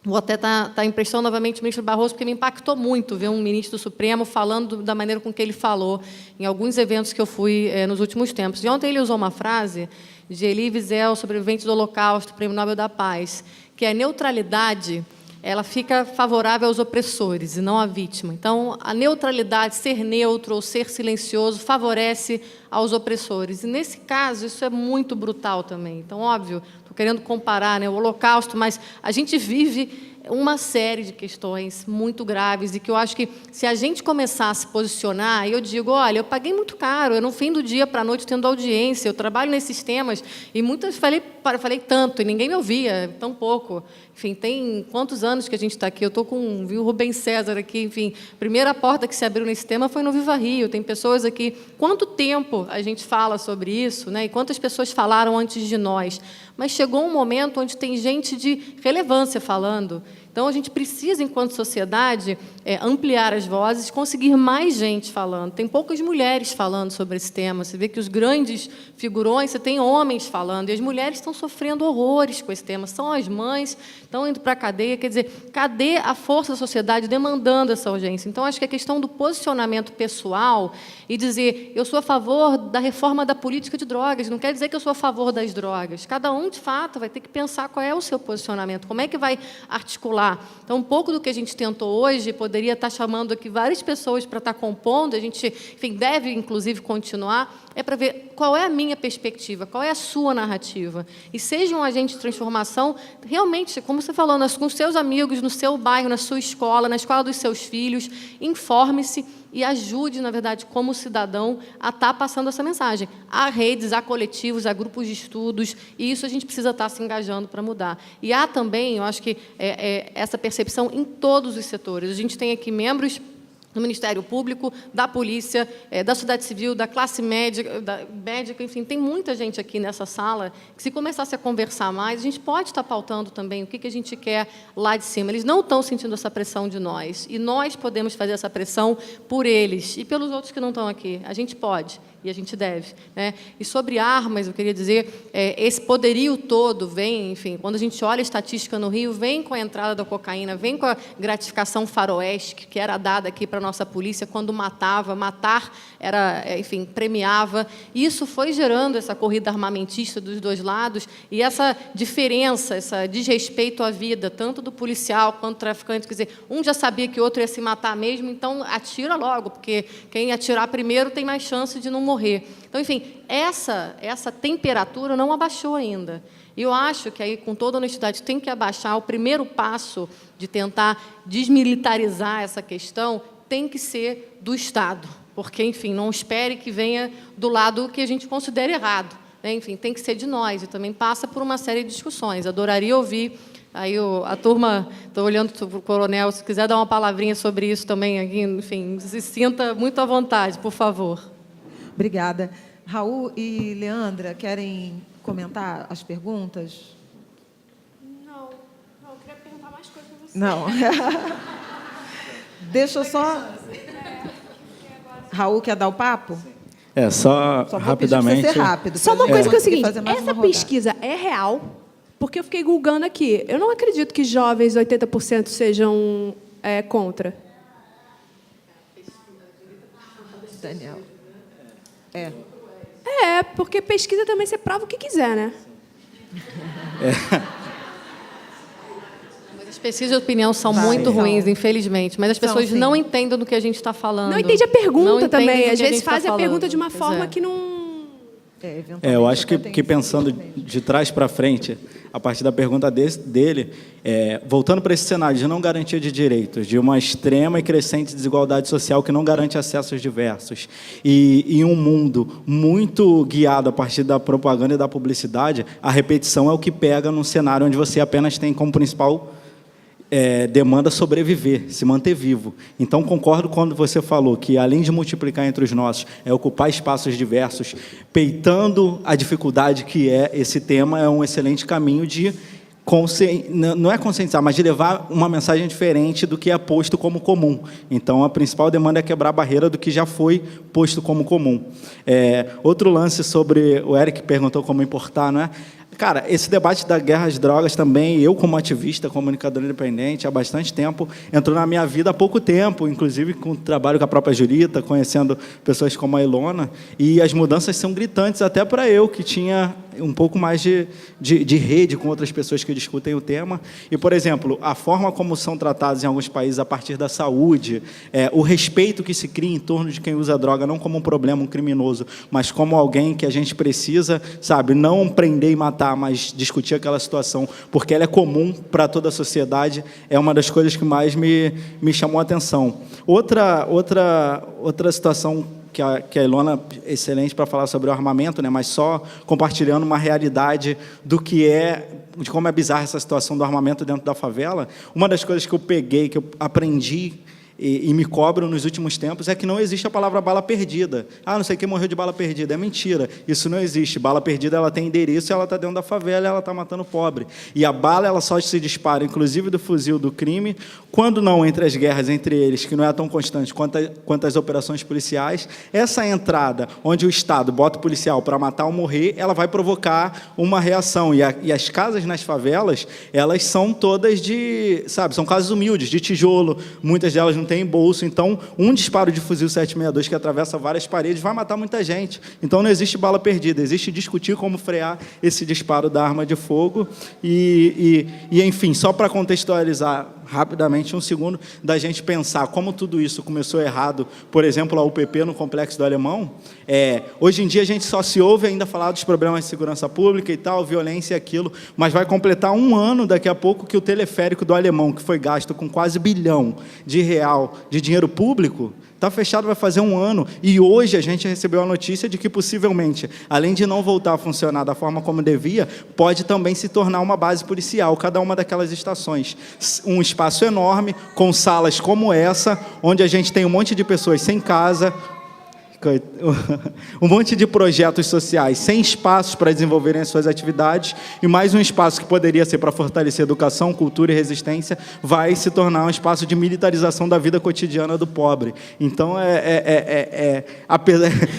[SPEAKER 3] vou até estar emprestando novamente o ministro Barroso, porque me impactou muito ver um ministro do Supremo falando da maneira com que ele falou em alguns eventos que eu fui nos últimos tempos. E ontem ele usou uma frase de Elie Wiesel, sobrevivente do Holocausto, Prêmio Nobel da Paz, que é: neutralidade ela fica favorável aos opressores e não à vítima. Então, a neutralidade, ser neutro ou ser silencioso, favorece aos opressores. E, nesse caso, isso é muito brutal também. Então, óbvio, estou querendo comparar, né, o Holocausto, mas a gente vive uma série de questões muito graves e que eu acho que, se a gente começar a se posicionar, eu digo, olha, eu paguei muito caro, eu no fim do dia para a noite tendo audiência, eu trabalho nesses temas, e muitas falei tanto, e ninguém me ouvia, tão pouco. Enfim, tem quantos anos que a gente está aqui? Eu estou com o Rubens César aqui, enfim, a primeira porta que se abriu nesse tema foi no Viva Rio, tem pessoas aqui. Quanto tempo a gente fala sobre isso, né? E quantas pessoas falaram antes de nós? Mas chegou um momento onde tem gente de relevância falando. Então, a gente precisa, enquanto sociedade, ampliar as vozes, conseguir mais gente falando. Tem poucas mulheres falando sobre esse tema. Você vê que os grandes figurões, você tem homens falando, e as mulheres estão sofrendo horrores com esse tema. São as mães, estão indo para a cadeia. Quer dizer, cadê a força da sociedade demandando essa urgência? Então, acho que a questão do posicionamento pessoal e dizer, eu sou a favor da reforma da política de drogas, não quer dizer que eu sou a favor das drogas. Cada um, de fato, vai ter que pensar qual é o seu posicionamento, como é que vai articular. Então, um pouco do que a gente tentou hoje, poderia estar chamando aqui várias pessoas para estar compondo, a gente, enfim, deve, inclusive, continuar, é para ver qual é a minha perspectiva, qual é a sua narrativa. E seja um agente de transformação, realmente, como você falou, com os seus amigos, no seu bairro, na sua escola, na escola dos seus filhos, informe-se e ajude, na verdade, como cidadão, a estar passando essa mensagem. Há redes, há coletivos, há grupos de estudos, e isso a gente precisa estar se engajando para mudar. E há também, eu acho que essa percepção em todos os setores. A gente tem aqui membros do Ministério Público, da Polícia, da sociedade civil, da classe médica, enfim, tem muita gente aqui nessa sala que, se começasse a conversar mais, a gente pode estar pautando também o que a gente quer lá de cima. Eles não estão sentindo essa pressão de nós, e nós podemos fazer essa pressão por eles e pelos outros que não estão aqui. A gente pode. E a gente deve, né? E sobre armas, eu queria dizer, esse poderio todo vem, enfim, quando a gente olha a estatística no Rio, vem com a entrada da cocaína, vem com a gratificação faroeste, que era dada aqui para a nossa polícia quando matar era, enfim, premiava. Isso foi gerando essa corrida armamentista dos dois lados e essa diferença, esse desrespeito à vida, tanto do policial quanto do traficante. Quer dizer, um já sabia que o outro ia se matar mesmo, então atira logo, porque quem atirar primeiro tem mais chance de não morrer. Então, enfim, essa temperatura não abaixou ainda. E eu acho que, aí, com toda honestidade, tem que abaixar. O primeiro passo de tentar desmilitarizar essa questão tem que ser do Estado, porque, enfim, não espere que venha do lado que a gente considera errado, né? Enfim, tem que ser de nós, e também passa por uma série de discussões. Adoraria ouvir. Aí a turma, estou olhando para o coronel, se quiser dar uma palavrinha sobre isso também, aqui, enfim, se sinta muito à vontade, por favor.
[SPEAKER 5] Obrigada. Raul e Leandra, querem comentar as perguntas?
[SPEAKER 7] Não, eu queria perguntar mais coisas para você.
[SPEAKER 5] Não. Deixa eu só... Raul, quer dar o papo?
[SPEAKER 6] Só rapidamente.
[SPEAKER 5] Ser rápido,
[SPEAKER 7] só uma coisa que é o seguinte,
[SPEAKER 5] essa
[SPEAKER 7] pesquisa é real? Porque eu fiquei googando aqui. Eu não acredito que jovens, 80%, sejam contra.
[SPEAKER 5] Daniel.
[SPEAKER 7] Porque pesquisa também você prova o que quiser, né?
[SPEAKER 3] Mas as pesquisas de opinião são muito ruins, infelizmente. Mas as pessoas não entendem do que a gente está falando.
[SPEAKER 7] Não entende a pergunta também. Às vezes fazem a pergunta de uma forma que não...
[SPEAKER 6] Eu acho que pensando de trás para frente, a partir da pergunta dele, voltando para esse cenário de não garantia de direitos, de uma extrema e crescente desigualdade social que não garante acessos diversos, e em um mundo muito guiado a partir da propaganda e da publicidade, a repetição é o que pega num cenário onde você apenas tem como principal demanda sobreviver, se manter vivo. Então, concordo quando você falou que, além de multiplicar entre os nossos, ocupar espaços diversos, peitando a dificuldade que esse tema, é um excelente caminho de, não é conscientizar, mas de levar uma mensagem diferente do que é posto como comum. Então, a principal demanda é quebrar a barreira do que já foi posto como comum. Outro lance sobre... O Eric perguntou como importar, não é? Cara, esse debate da guerra às drogas também, eu como ativista, comunicador independente, há bastante tempo, entrou na minha vida há pouco tempo, inclusive com o trabalho com a própria Julita, conhecendo pessoas como a Ilona, e as mudanças são gritantes até para eu, que tinha um pouco mais de rede com outras pessoas que discutem o tema. E, por exemplo, a forma como são tratados em alguns países a partir da saúde, o respeito que se cria em torno de quem usa droga, não como um problema, um criminoso, mas como alguém que a gente precisa, sabe, não prender e matar, mas discutir aquela situação, porque ela é comum para toda a sociedade, é uma das coisas que mais me chamou a atenção. Outra situação que a Ilona é excelente para falar sobre o armamento, né, mas só compartilhando uma realidade do que de como é bizarra essa situação do armamento dentro da favela. Uma das coisas que eu peguei, que eu aprendi e me cobram nos últimos tempos, é que não existe a palavra bala perdida. Ah, não sei quem morreu de bala perdida. É mentira. Isso não existe. Bala perdida, ela tem endereço, ela está dentro da favela, ela está matando o pobre. E a bala, ela só se dispara, inclusive do fuzil do crime, quando não entre as guerras entre eles, que não é tão constante quanto as operações policiais. Essa entrada, onde o Estado bota o policial para matar ou morrer, ela vai provocar uma reação. E as casas nas favelas, elas são todas são casas humildes, de tijolo, muitas delas não tem bolso, então um disparo de fuzil 762 que atravessa várias paredes vai matar muita gente. Então não existe bala perdida, existe discutir como frear esse disparo da arma de fogo e enfim, só para contextualizar rapidamente, um segundo, da gente pensar como tudo isso começou errado, por exemplo, a UPP no Complexo do Alemão. Hoje em dia a gente só se ouve ainda falar dos problemas de segurança pública e tal, violência e aquilo, mas vai completar um ano daqui a pouco que o teleférico do Alemão, que foi gasto com quase R$1 bilhão de dinheiro público, está fechado, vai fazer um ano, e hoje a gente recebeu a notícia de que, possivelmente, além de não voltar a funcionar da forma como devia, pode também se tornar uma base policial, cada uma daquelas estações. Um espaço enorme, com salas como essa, onde a gente tem um monte de pessoas sem casa, um monte de projetos sociais sem espaços para desenvolverem as suas atividades, e mais um espaço que poderia ser para fortalecer educação, cultura e resistência, vai se tornar um espaço de militarização da vida cotidiana do pobre. Então,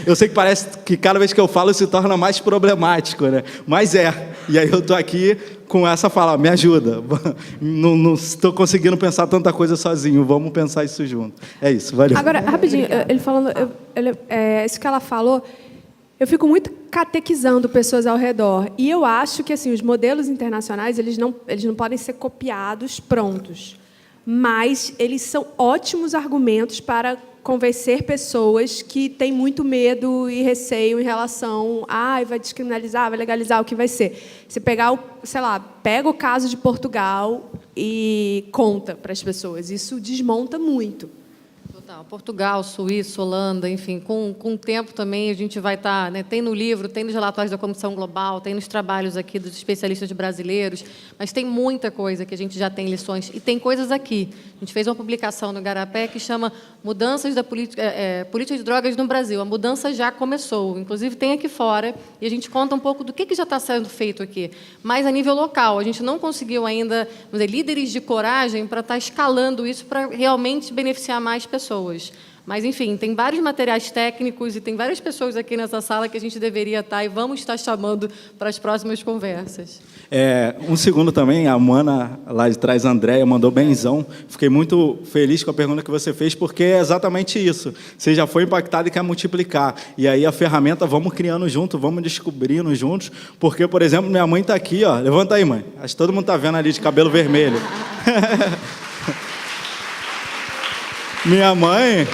[SPEAKER 6] eu sei que parece que cada vez que eu falo se torna mais problemático, né? Mas e aí eu estou aqui com essa fala, me ajuda, não estou conseguindo pensar tanta coisa sozinho, vamos pensar isso junto. É isso, valeu.
[SPEAKER 7] Agora, rapidinho, ele falando, isso que ela falou, eu fico muito catequizando pessoas ao redor, e eu acho que assim, os modelos internacionais eles não podem ser copiados prontos, mas eles são ótimos argumentos para convencer pessoas que têm muito medo e receio em relação vai descriminalizar, vai legalizar, o que vai ser. Você pega o caso de Portugal e conta para as pessoas. Isso desmonta muito.
[SPEAKER 3] Total. Portugal, Suíça, Holanda, enfim, com o tempo também a gente vai estar, né, tem no livro, tem nos relatórios da Comissão Global, tem nos trabalhos aqui dos especialistas brasileiros, mas tem muita coisa que a gente já tem lições, e tem coisas aqui. A gente fez uma publicação no Igarapé que chama Mudanças da Política de Drogas no Brasil. A mudança já começou, inclusive tem aqui fora, e a gente conta um pouco do que já está sendo feito aqui. Mas a nível local, a gente não conseguiu ainda líderes de coragem para estar escalando isso para realmente beneficiar mais pessoas. Mas, enfim, tem vários materiais técnicos e tem várias pessoas aqui nessa sala que a gente deveria estar e vamos estar chamando para as próximas conversas.
[SPEAKER 6] Um segundo também, a Mana, lá de trás, a Andréia, mandou benzão. Fiquei muito feliz com a pergunta que você fez, porque é exatamente isso. Você já foi impactado e quer multiplicar. E aí a ferramenta, vamos criando junto, vamos descobrindo juntos. Porque, por exemplo, minha mãe está aqui, ó. Levanta aí, mãe. Acho que todo mundo está vendo ali de cabelo vermelho. Minha mãe,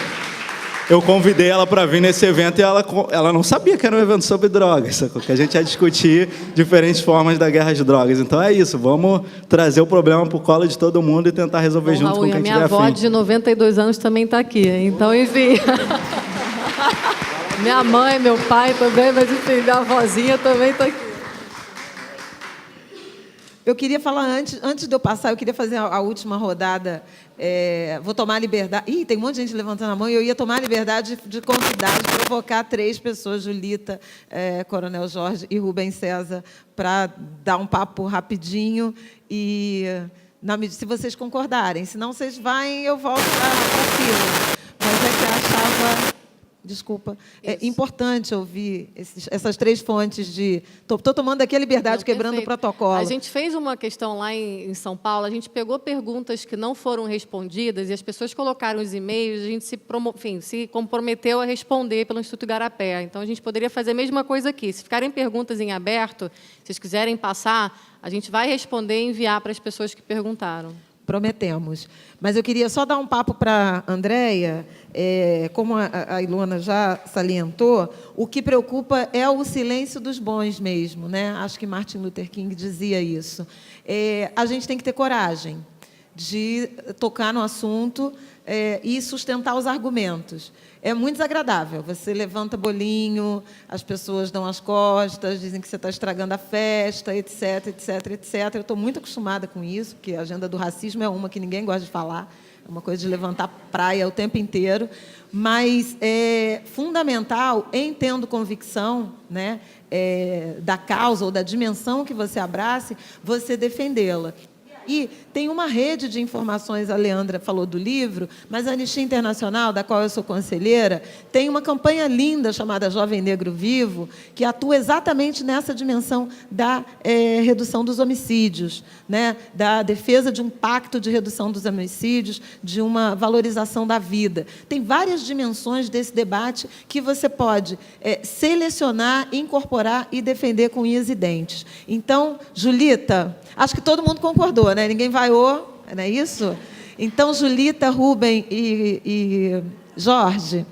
[SPEAKER 6] eu convidei ela para vir nesse evento e ela não sabia que era um evento sobre drogas, que a gente ia discutir diferentes formas da guerra às drogas. Então é isso, vamos trazer o problema para o colo de todo mundo e tentar resolver junto com quem tiver afim.
[SPEAKER 3] Minha avó de 92 anos também está aqui, então, enfim. Minha mãe, meu pai também, mas enfim, minha avózinha também está aqui.
[SPEAKER 5] Eu queria falar, antes de eu passar, eu queria fazer a última rodada. Vou tomar a liberdade... tem um monte de gente levantando a mão, e eu ia tomar a liberdade de convidar, de provocar 3 pessoas, Julita, Coronel Jorge e Rubem César, para dar um papo rapidinho. E, se vocês concordarem, senão vocês vão, eu volto para a fila. Mas é que eu achava... desculpa. É importante ouvir essas 3 fontes de... Estou tomando aqui a liberdade, quebrando o protocolo.
[SPEAKER 3] A gente fez uma questão lá em São Paulo, a gente pegou perguntas que não foram respondidas e as pessoas colocaram os e-mails, a gente se comprometeu a responder pelo Instituto Igarapé. Então, a gente poderia fazer a mesma coisa aqui. Se ficarem perguntas em aberto, se vocês quiserem passar, a gente vai responder e enviar para as pessoas que perguntaram.
[SPEAKER 5] Prometemos. Mas eu queria só dar um papo para a Andréia, como a Ilona já salientou, o que preocupa é o silêncio dos bons mesmo, né? Acho que Martin Luther King dizia isso. A gente tem que ter coragem de tocar no assunto e sustentar os argumentos. É muito desagradável. Você levanta bolinho, as pessoas dão as costas, dizem que você está estragando a festa, etc, etc, etc. Eu estou muito acostumada com isso, porque a agenda do racismo é uma que ninguém gosta de falar. É uma coisa de levantar praia o tempo inteiro. Mas é fundamental, em tendo convicção, né, da causa ou da dimensão que você abrace, você defendê-la. E tem uma rede de informações, a Leandra falou do livro, mas a Anistia Internacional, da qual eu sou conselheira, tem uma campanha linda chamada Jovem Negro Vivo, que atua exatamente nessa dimensão da redução dos homicídios, né? Da defesa de um pacto de redução dos homicídios, de uma valorização da vida. Tem várias dimensões desse debate que você pode selecionar, incorporar e defender com unhas e dentes. Então, Julita, acho que todo mundo concordou, né? Ninguém vaiou, não é isso? Então, Julita, Rubem e Jorge.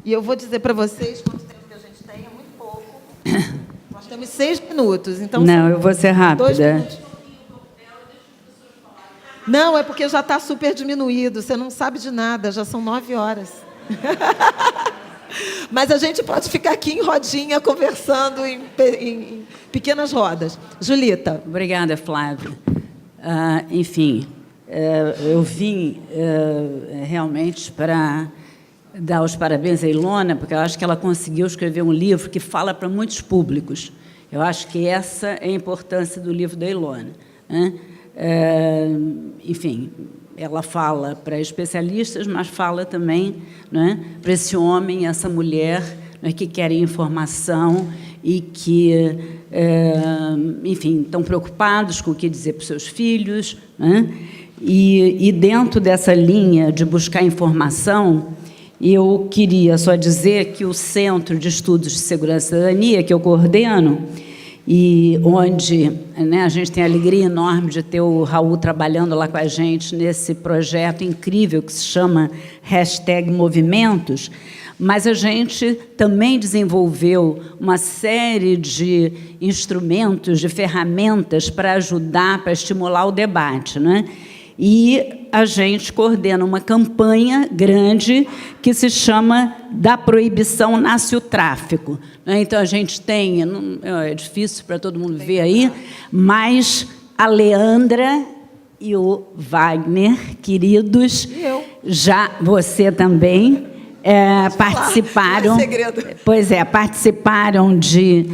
[SPEAKER 5] E eu vou dizer para vocês quanto tempo que a gente tem, é muito pouco. Nós temos 6 minutos. Então,
[SPEAKER 14] não, eu vou ser rápida.
[SPEAKER 5] Não, é porque já está super diminuído. Você não sabe de nada, já são 9 horas. Mas a gente pode ficar aqui em rodinha, conversando em pequenas rodas. Julita.
[SPEAKER 14] Obrigada, Flávia. Enfim, eu vim realmente para dar os parabéns à Ilona, porque eu acho que ela conseguiu escrever um livro que fala para muitos públicos. Eu acho que essa é a importância do livro da Ilona, né? Enfim, ela fala para especialistas, mas fala também, né, para esse homem, essa mulher, né, que querem informação e que, enfim, estão preocupados com o que dizer para os seus filhos, né? E dentro dessa linha de buscar informação, eu queria só dizer que o Centro de Estudos de Segurança e Cidadania, que eu coordeno, e onde, né, a gente tem a alegria enorme de ter o Raul trabalhando lá com a gente nesse projeto incrível que se chama #Movimentos, mas a gente também desenvolveu uma série de instrumentos, de ferramentas para ajudar, para estimular o debate, né? E a gente coordena uma campanha grande que se chama Da Proibição Nasce o Tráfico. Então, a gente tem, é difícil para todo mundo ver aí, mas a Leandra e o Wagner, queridos, já você também, participaram, participaram de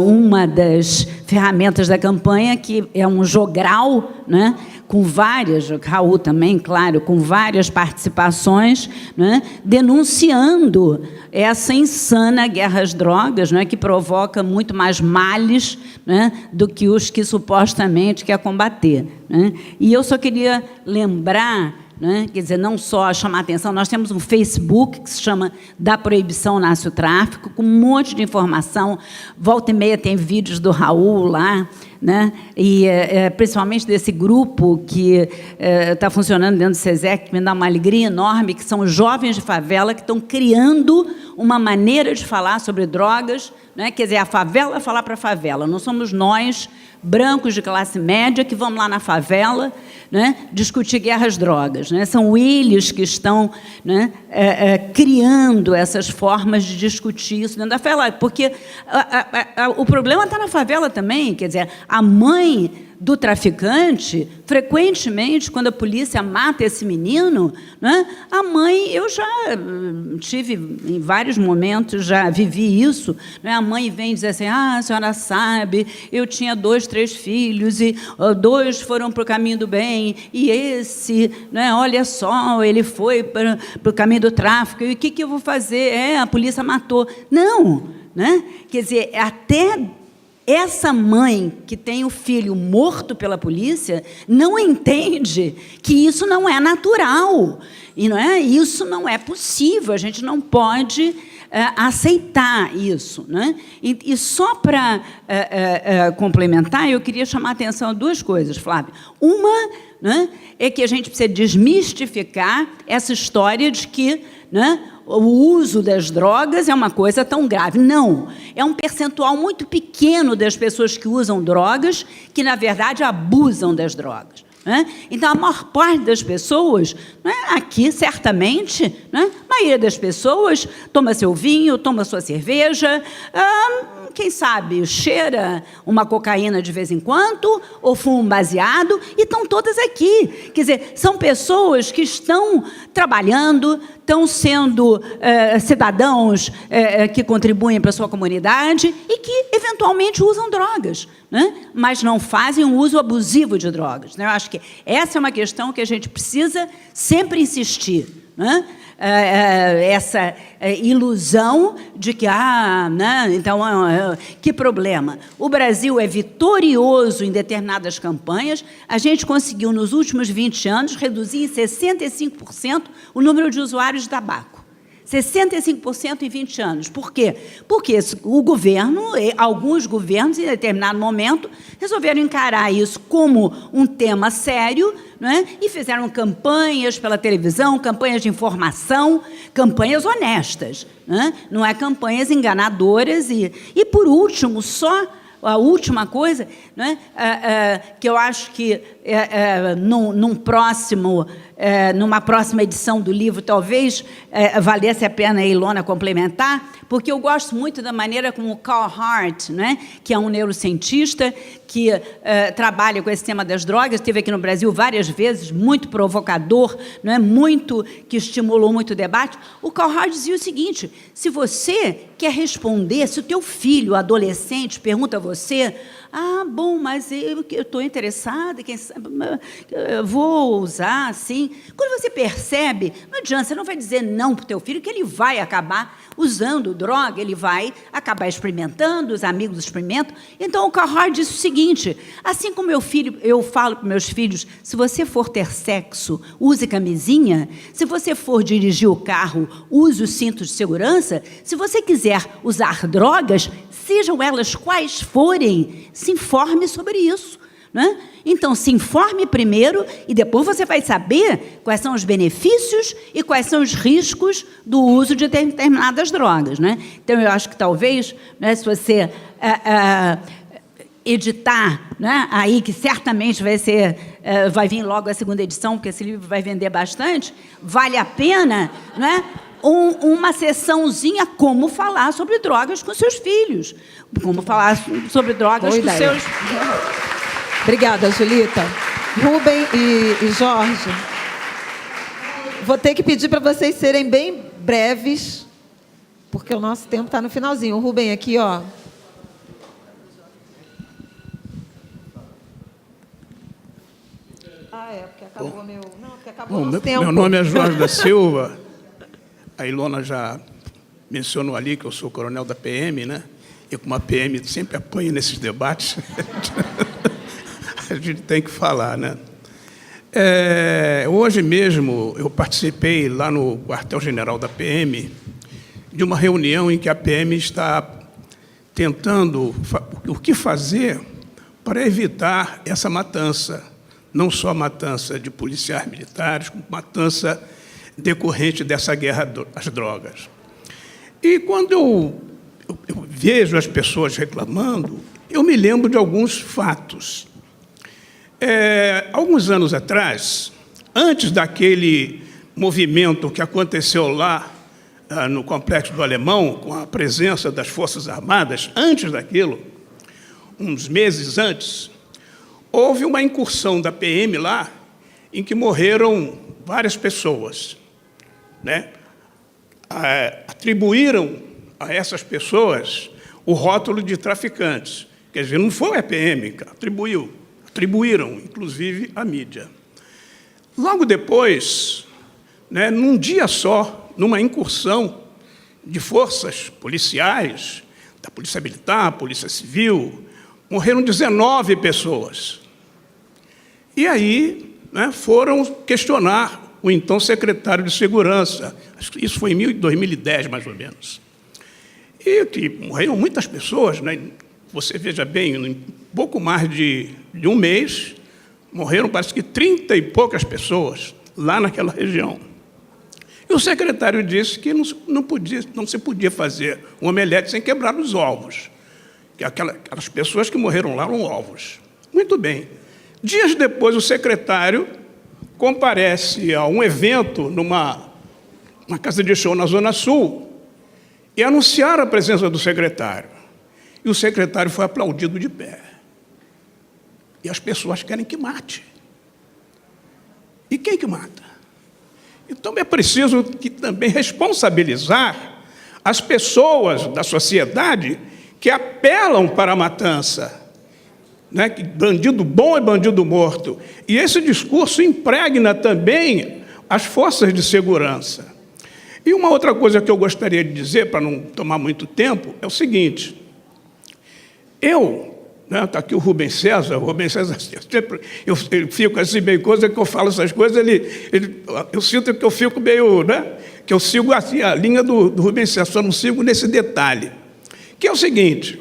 [SPEAKER 14] uma das ferramentas da campanha, que é um jogral, né, com várias, Raul também, claro, com várias participações, né, denunciando essa insana guerra às drogas, né, que provoca muito mais males, né, do que os que supostamente quer combater, né? E eu só queria lembrar, né, quer dizer, não só chamar a atenção, nós temos um Facebook que se chama Da Proibição Nasce o Tráfico, com um monte de informação, volta e meia tem vídeos do Raul lá, né? E principalmente desse grupo que está funcionando dentro do SESEC, que me dá uma alegria enorme, que são os jovens de favela que estão criando uma maneira de falar sobre drogas, né? Quer dizer, a favela falar para a favela, não somos nós, brancos de classe média, que vamos lá na favela, né, discutir guerra às drogas, né? São eles que estão, né, criando essas formas de discutir isso dentro da favela, porque o problema está na favela também, quer dizer, a mãe do traficante, frequentemente, quando a polícia mata esse menino, né, a mãe, eu já tive, em vários momentos, já vivi isso, né, a mãe vem dizer assim, a senhora sabe, eu tinha 2, 3 filhos, e 2 foram para o caminho do bem, e esse, né, olha só, ele foi para o caminho do tráfico, e o que eu vou fazer? A polícia matou. Não, né? Quer dizer, até essa mãe que tem o filho morto pela polícia não entende que isso não é natural, e isso não é possível, a gente não pode aceitar isso, né? E só para complementar, eu queria chamar a atenção a 2 coisas, Flávia. Uma, né, é que a gente precisa desmistificar essa história de que, né, o uso das drogas é uma coisa tão grave. Não, é um percentual muito pequeno das pessoas que usam drogas que, na verdade, abusam das drogas, né? Então, a maior parte das pessoas, né, aqui, certamente, né, a maioria das pessoas toma seu vinho, toma sua cerveja, quem sabe cheira uma cocaína de vez em quando, ou fuma um baseado, e estão todas aqui. Quer dizer, são pessoas que estão trabalhando, estão sendo cidadãos que contribuem para a sua comunidade e que, eventualmente, usam drogas, né? Mas não fazem um uso abusivo de drogas, né? Eu acho que essa é uma questão que a gente precisa sempre insistir, né? Essa ilusão de que, né, então, que problema. O Brasil é vitorioso em determinadas campanhas, a gente conseguiu, nos últimos 20 anos, reduzir em 65% o número de usuários de tabaco. 65% em 20 anos. Por quê? Porque o governo, alguns governos, em determinado momento, resolveram encarar isso como um tema sério, né? E fizeram campanhas pela televisão, campanhas de informação, campanhas honestas, né? Não é campanhas enganadoras. E, por último, só a última coisa, né, que eu acho que numa próxima edição do livro, talvez valesse a pena a Ilona complementar, porque eu gosto muito da maneira como o Carl Hart, né, que é um neurocientista que trabalha com esse tema das drogas, esteve aqui no Brasil várias vezes, muito provocador, não é, muito, que estimulou muito o debate. O Carl Hart dizia o seguinte: se você quer responder, se o teu filho, adolescente, pergunta a você, bom, mas eu estou interessada, quem sabe, eu vou usar, sim. Quando você percebe, não adianta, você não vai dizer não para o teu filho, que ele vai acabar usando droga, ele vai acabar experimentando, os amigos experimentam. Então, o Carl Hart disse o seguinte: assim como eu falo para meus filhos, se você for ter sexo, use camisinha, se você for dirigir o carro, use o cinto de segurança, se você quiser usar drogas, sejam elas quais forem, se informe sobre isso, né? Então, se informe primeiro e depois você vai saber quais são os benefícios e quais são os riscos do uso de determinadas drogas, né? Então, eu acho que talvez, né, se você editar, né, aí, que certamente vai vir logo a 2ª edição, porque esse livro vai vender bastante, vale a pena, né, uma sessãozinha como falar sobre drogas com seus filhos, como falar sobre drogas com seus...
[SPEAKER 5] Obrigada, Julita. Rubem e Jorge, vou ter que pedir para vocês serem bem breves, porque o nosso tempo está no finalzinho. O Rubem aqui, ó. Porque acabou porque acabou o nosso tempo.
[SPEAKER 15] Meu nome é Jorge da Silva. A Ilona já mencionou ali que eu sou coronel da PM, né? E como a PM sempre apanha nesses debates, a gente tem que falar, né? Hoje mesmo eu participei lá no quartel-general da PM de uma reunião em que a PM está tentando o que fazer para evitar essa matança, não só matança de policiais militares, como matança decorrente dessa guerra às drogas. E quando eu vejo as pessoas reclamando, eu me lembro de alguns fatos. Alguns anos atrás, antes daquele movimento que aconteceu lá no Complexo do Alemão, com a presença das Forças Armadas, antes daquilo, uns meses antes, houve uma incursão da PM lá, em que morreram várias pessoas, né? Atribuíram a essas pessoas o rótulo de traficantes. Quer dizer, não foi a PM que atribuíram, inclusive, a mídia. Logo depois, né, num dia só, numa incursão de forças policiais, da Polícia Militar, Polícia Civil, morreram 19 pessoas. E aí, né, foram questionar o então secretário de Segurança. Acho que isso foi em 2010, mais ou menos. E que morreram muitas pessoas, né? Você veja bem, em pouco mais de um mês, morreram, parece que 30 e poucas pessoas lá naquela região. E o secretário disse que não se podia fazer um omelete sem quebrar os ovos, que aquelas pessoas que morreram lá eram ovos. Muito bem. Dias depois, o secretário comparece a um evento numa casa de show na Zona Sul e anunciaram a presença do secretário. E o secretário foi aplaudido de pé. E as pessoas querem que mate. E quem que mata? Então, é preciso que também responsabilizar as pessoas da sociedade que apelam para a matança, né? Que bandido bom é bandido morto. E esse discurso impregna também as forças de segurança. E uma outra coisa que eu gostaria de dizer, para não tomar muito tempo, é o seguinte. Está aqui o Rubens César eu fico assim, meio coisa que eu falo essas coisas, eu sinto que eu fico meio, né, que eu sigo assim, a linha do Rubens César, só não sigo nesse detalhe, que é o seguinte,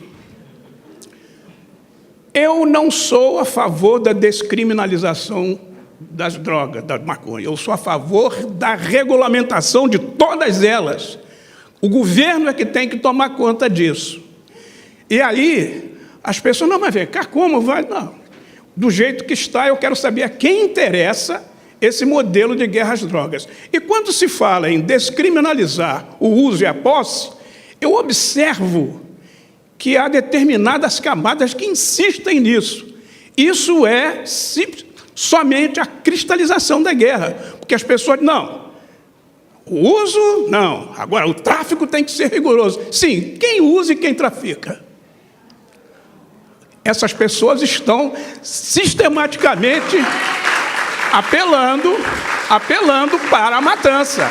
[SPEAKER 15] eu não sou a favor da descriminalização das drogas, da maconha, eu sou a favor da regulamentação de todas elas. O governo é que tem que tomar conta disso. E aí, as pessoas, não, mas vem cá, como vai? Não, do jeito que está, eu quero saber a quem interessa esse modelo de guerra às drogas. E quando se fala em descriminalizar o uso e a posse, eu observo que há determinadas camadas que insistem nisso. Isso é somente a cristalização da guerra, porque as pessoas, não, o uso, não, agora o tráfico tem que ser rigoroso. Sim, quem usa e quem trafica? Essas pessoas estão sistematicamente apelando para a matança,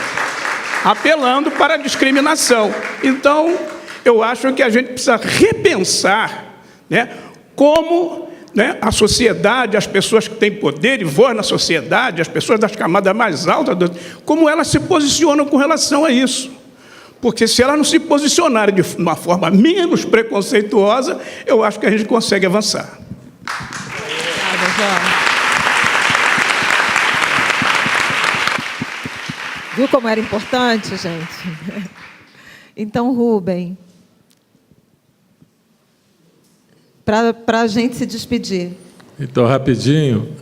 [SPEAKER 15] apelando para a discriminação. Então, eu acho que a gente precisa repensar, né, como, né, a sociedade, as pessoas que têm poder e voz na sociedade, as pessoas das camadas mais altas, como elas se posicionam com relação a isso. Porque se elas não se posicionarem de uma forma menos preconceituosa, eu acho que a gente consegue avançar.
[SPEAKER 5] Viu como era importante, gente? Então, Rubem, para a gente se despedir.
[SPEAKER 16] Então, rapidinho,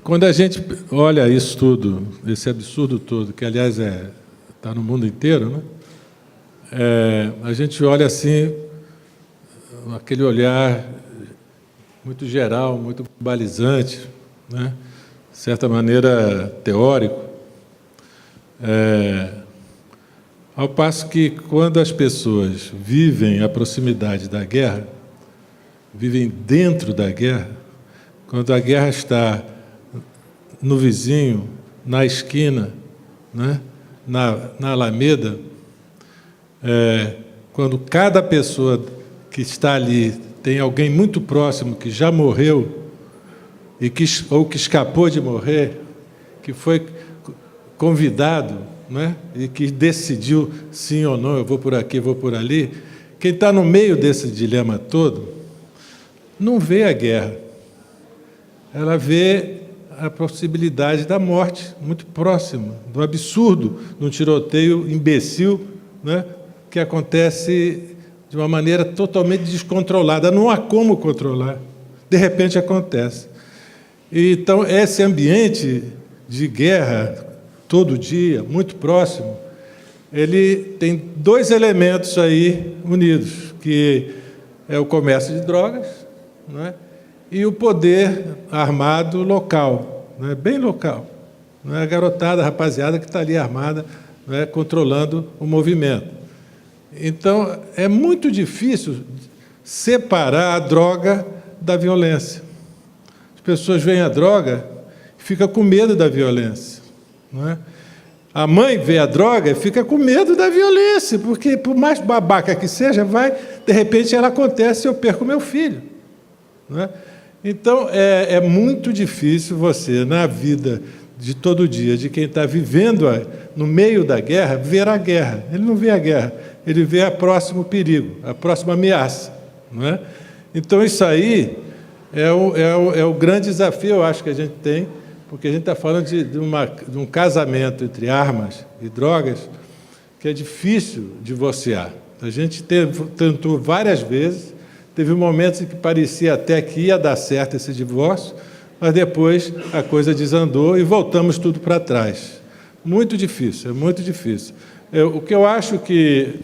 [SPEAKER 16] quando a gente olha isso tudo, esse absurdo todo, que, aliás, está no mundo inteiro, né? A gente olha assim, aquele olhar muito geral, muito balizante, né? De certa maneira teórico, ao passo que, quando as pessoas vivem a proximidade da guerra, vivem dentro da guerra, quando a guerra está no vizinho, na esquina, né? Na Alameda, quando cada pessoa que está ali tem alguém muito próximo que já morreu ou que escapou de morrer, que foi convidado, né, e que decidiu sim ou não, eu vou por aqui, vou por ali, quem está no meio desse dilema todo não vê a guerra, ela vê a possibilidade da morte muito próxima, do absurdo, de um tiroteio imbecil, né, que acontece de uma maneira totalmente descontrolada. Não há como controlar. De repente acontece. Então, esse ambiente de guerra, todo dia, muito próximo, ele tem dois elementos aí unidos, que é o comércio de drogas, né, e o poder armado local, né, bem local. Não é a garotada, a rapaziada que está ali armada, né, controlando o movimento. Então, é muito difícil separar a droga da violência. As pessoas veem a droga e ficam com medo da violência. Não é? A mãe vê a droga e fica com medo da violência, porque, por mais babaca que seja, de repente ela acontece e eu perco meu filho. Não é? Então, é muito difícil você, na vida de todo dia, de quem está vivendo no meio da guerra, ver a guerra. Ele não vê a guerra, ele vê o próximo perigo, a próxima ameaça. Não é? Então, isso aí é o grande desafio, eu acho, que a gente tem, porque a gente está falando de um casamento entre armas e drogas que é difícil divorciar. A gente tentou várias vezes, teve momentos em que parecia até que ia dar certo esse divórcio, mas depois a coisa desandou e voltamos tudo para trás. Muito difícil, é muito difícil. O que eu acho que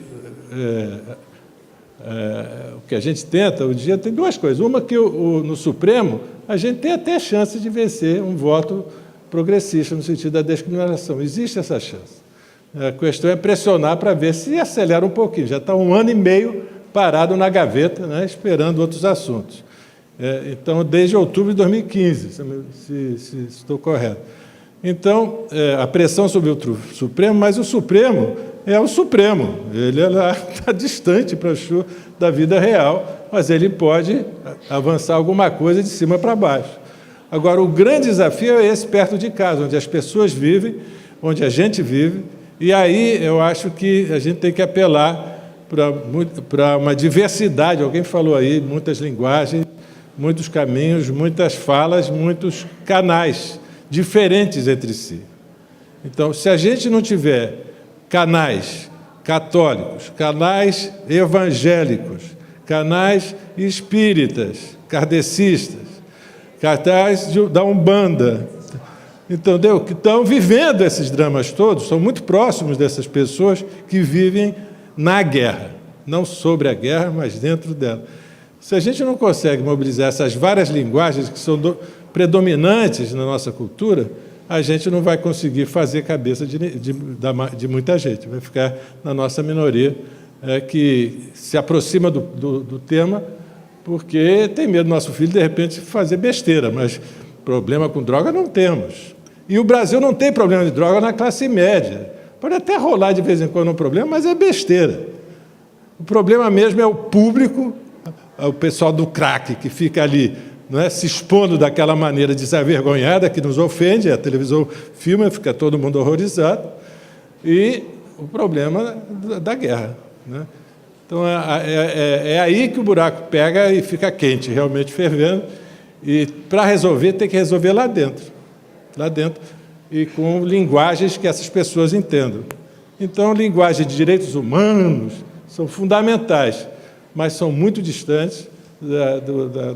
[SPEAKER 16] o que a gente tenta, o dia tem duas coisas. Uma que no Supremo a gente tem até chance de vencer um voto progressista no sentido da descriminalização. Existe essa chance. A questão é pressionar para ver se acelera um pouquinho. Já está 1 ano e meio parado na gaveta, né, esperando outros assuntos. Então, desde outubro de 2015, se estou correto. Então, a pressão sobre o Supremo, mas o Supremo é o Supremo. Ele está distante da vida real, mas ele pode avançar alguma coisa de cima para baixo. Agora, o grande desafio é esse perto de casa, onde as pessoas vivem, onde a gente vive, e aí eu acho que a gente tem que apelar para uma diversidade. Alguém falou aí, muitas linguagens, muitos caminhos, muitas falas, muitos canais diferentes entre si. Então, se a gente não tiver canais católicos, canais evangélicos, canais espíritas, kardecistas, canais da Umbanda, entendeu? Que estão vivendo esses dramas todos, são muito próximos dessas pessoas que vivem na guerra, não sobre a guerra, mas dentro dela. Se a gente não consegue mobilizar essas várias linguagens que são predominantes na nossa cultura, a gente não vai conseguir fazer cabeça de muita gente. Vai ficar na nossa minoria, que se aproxima do tema, porque tem medo do nosso filho, de repente, fazer besteira, mas problema com droga não temos. E o Brasil não tem problema de droga na classe média. Pode até rolar de vez em quando um problema, mas é besteira. O problema mesmo é o público, o pessoal do crack, que fica ali, não é, se expondo daquela maneira desavergonhada, que nos ofende, a televisão filma, fica todo mundo horrorizado, e o problema da guerra. Né? Então, é aí que o buraco pega e fica quente, realmente fervendo, e para resolver, tem que resolver lá dentro, e com linguagens que essas pessoas entendam. Então, linguagem de direitos humanos são fundamentais, mas são muito distantes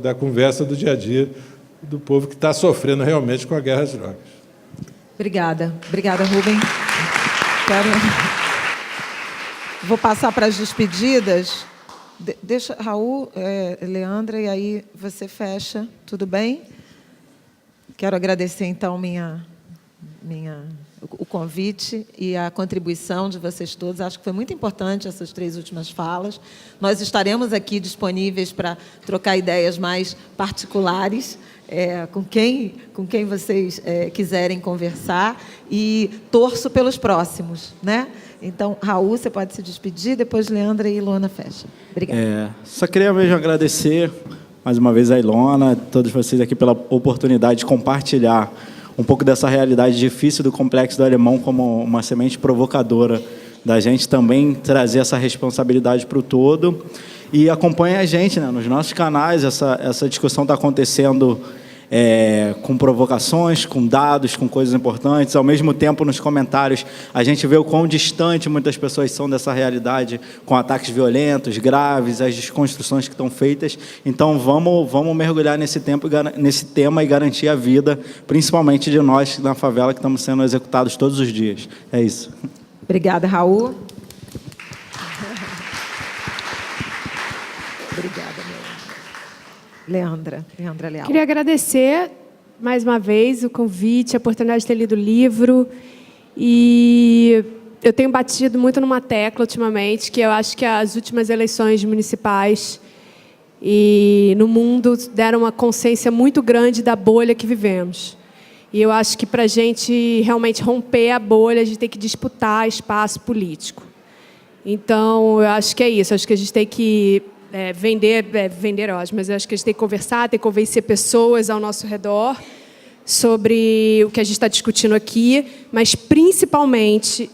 [SPEAKER 16] da conversa do dia a dia do povo que está sofrendo realmente com a guerra às drogas.
[SPEAKER 5] Obrigada. Obrigada, Rubem. Vou passar para as despedidas. Deixa, Raul, Leandra, e aí você fecha, tudo bem? Quero agradecer, então, o convite e a contribuição de vocês todos. Acho que foi muito importante essas 3 últimas falas. Nós estaremos aqui disponíveis para trocar ideias mais particulares com quem vocês quiserem conversar, e torço pelos próximos, né? Então, Raul, você pode se despedir, depois Leandra e Ilona fecha. Obrigada.
[SPEAKER 6] Só queria mesmo agradecer mais uma vez a Ilona, todos vocês aqui pela oportunidade de compartilhar um pouco dessa realidade difícil do Complexo do Alemão como uma semente provocadora da gente também trazer essa responsabilidade para o todo. E acompanhe a gente, né, nos nossos canais. Essa discussão está acontecendo com provocações, com dados, com coisas importantes. Ao mesmo tempo, nos comentários, a gente vê o quão distante muitas pessoas são dessa realidade, com ataques violentos, graves, as desconstruções que estão feitas. Então, vamos mergulhar nesse tema e garantir a vida, principalmente de nós na favela, que estamos sendo executados todos os dias. É isso.
[SPEAKER 5] Obrigada, Raul. Obrigada, meu. Leandra Leal.
[SPEAKER 7] Queria agradecer mais uma vez o convite, a oportunidade de ter lido o livro. E eu tenho batido muito numa tecla ultimamente, que eu acho que as últimas eleições municipais e no mundo deram uma consciência muito grande da bolha que vivemos. E eu acho que para a gente realmente romper a bolha, a gente tem que disputar espaço político. Então, eu acho que é isso. Eu acho que a gente tem que vender ódio, mas eu acho que a gente tem que conversar, tem que convencer pessoas ao nosso redor sobre o que a gente está discutindo aqui, mas, principalmente,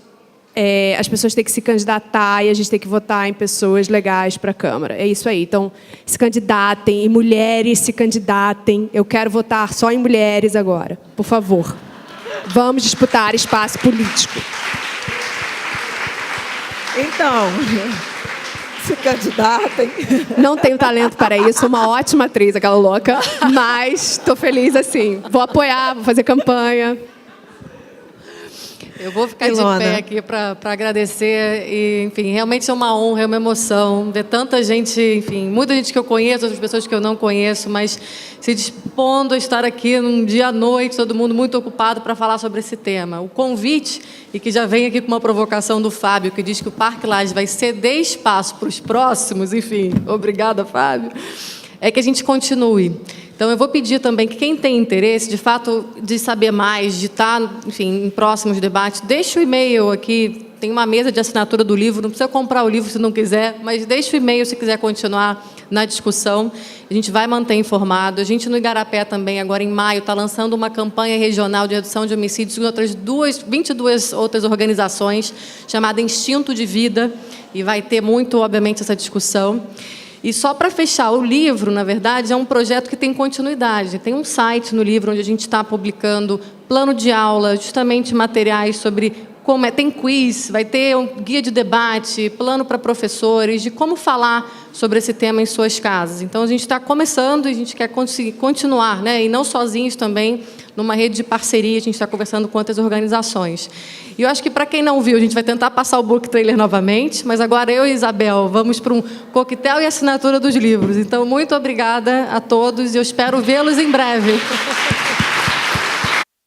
[SPEAKER 7] as pessoas têm que se candidatar e a gente tem que votar em pessoas legais para a Câmara. É isso aí. Então, se candidatem, e mulheres se candidatem. Eu quero votar só em mulheres agora. Por favor. Vamos disputar espaço político.
[SPEAKER 5] Então, se candidatem.
[SPEAKER 7] Não tenho talento para isso, sou uma ótima atriz, aquela louca, mas estou feliz assim. Vou apoiar, vou fazer campanha.
[SPEAKER 3] Eu vou ficar de pé aqui para agradecer. E, enfim, realmente é uma honra, é uma emoção ver tanta gente, enfim, muita gente que eu conheço, outras pessoas que eu não conheço, mas se dispondo a estar aqui num dia à noite, todo mundo muito ocupado para falar sobre esse tema. O convite, e que já vem aqui com uma provocação do Fábio, que diz que o Parque Lages vai ceder espaço para os próximos, enfim, obrigada, Fábio, é que a gente continue. Então, eu vou pedir também que quem tem interesse, de fato, de saber mais, de estar, enfim, em próximos debates, deixe o e-mail aqui, tem uma mesa de assinatura do livro, não precisa comprar o livro se não quiser, mas deixe o e-mail se quiser continuar na discussão. A gente vai manter informado. A gente, no Igarapé também, agora em maio, está lançando uma campanha regional de redução de homicídios com outras 22 outras organizações, chamada Instinto de Vida, e vai ter muito, obviamente, essa discussão. E só para fechar, o livro, na verdade, é um projeto que tem continuidade. Tem um site no livro onde a gente está publicando plano de aula, justamente materiais sobre como tem quiz, vai ter um guia de debate, plano para professores, de como falar sobre esse tema em suas casas. Então, a gente está começando e a gente quer conseguir continuar, né? E não sozinhos também, numa rede de parceria, a gente está conversando com outras organizações. E eu acho que, para quem não viu, a gente vai tentar passar o book trailer novamente, mas agora eu e Isabel vamos para um coquetel e assinatura dos livros. Então, muito obrigada a todos e eu espero vê-los em breve.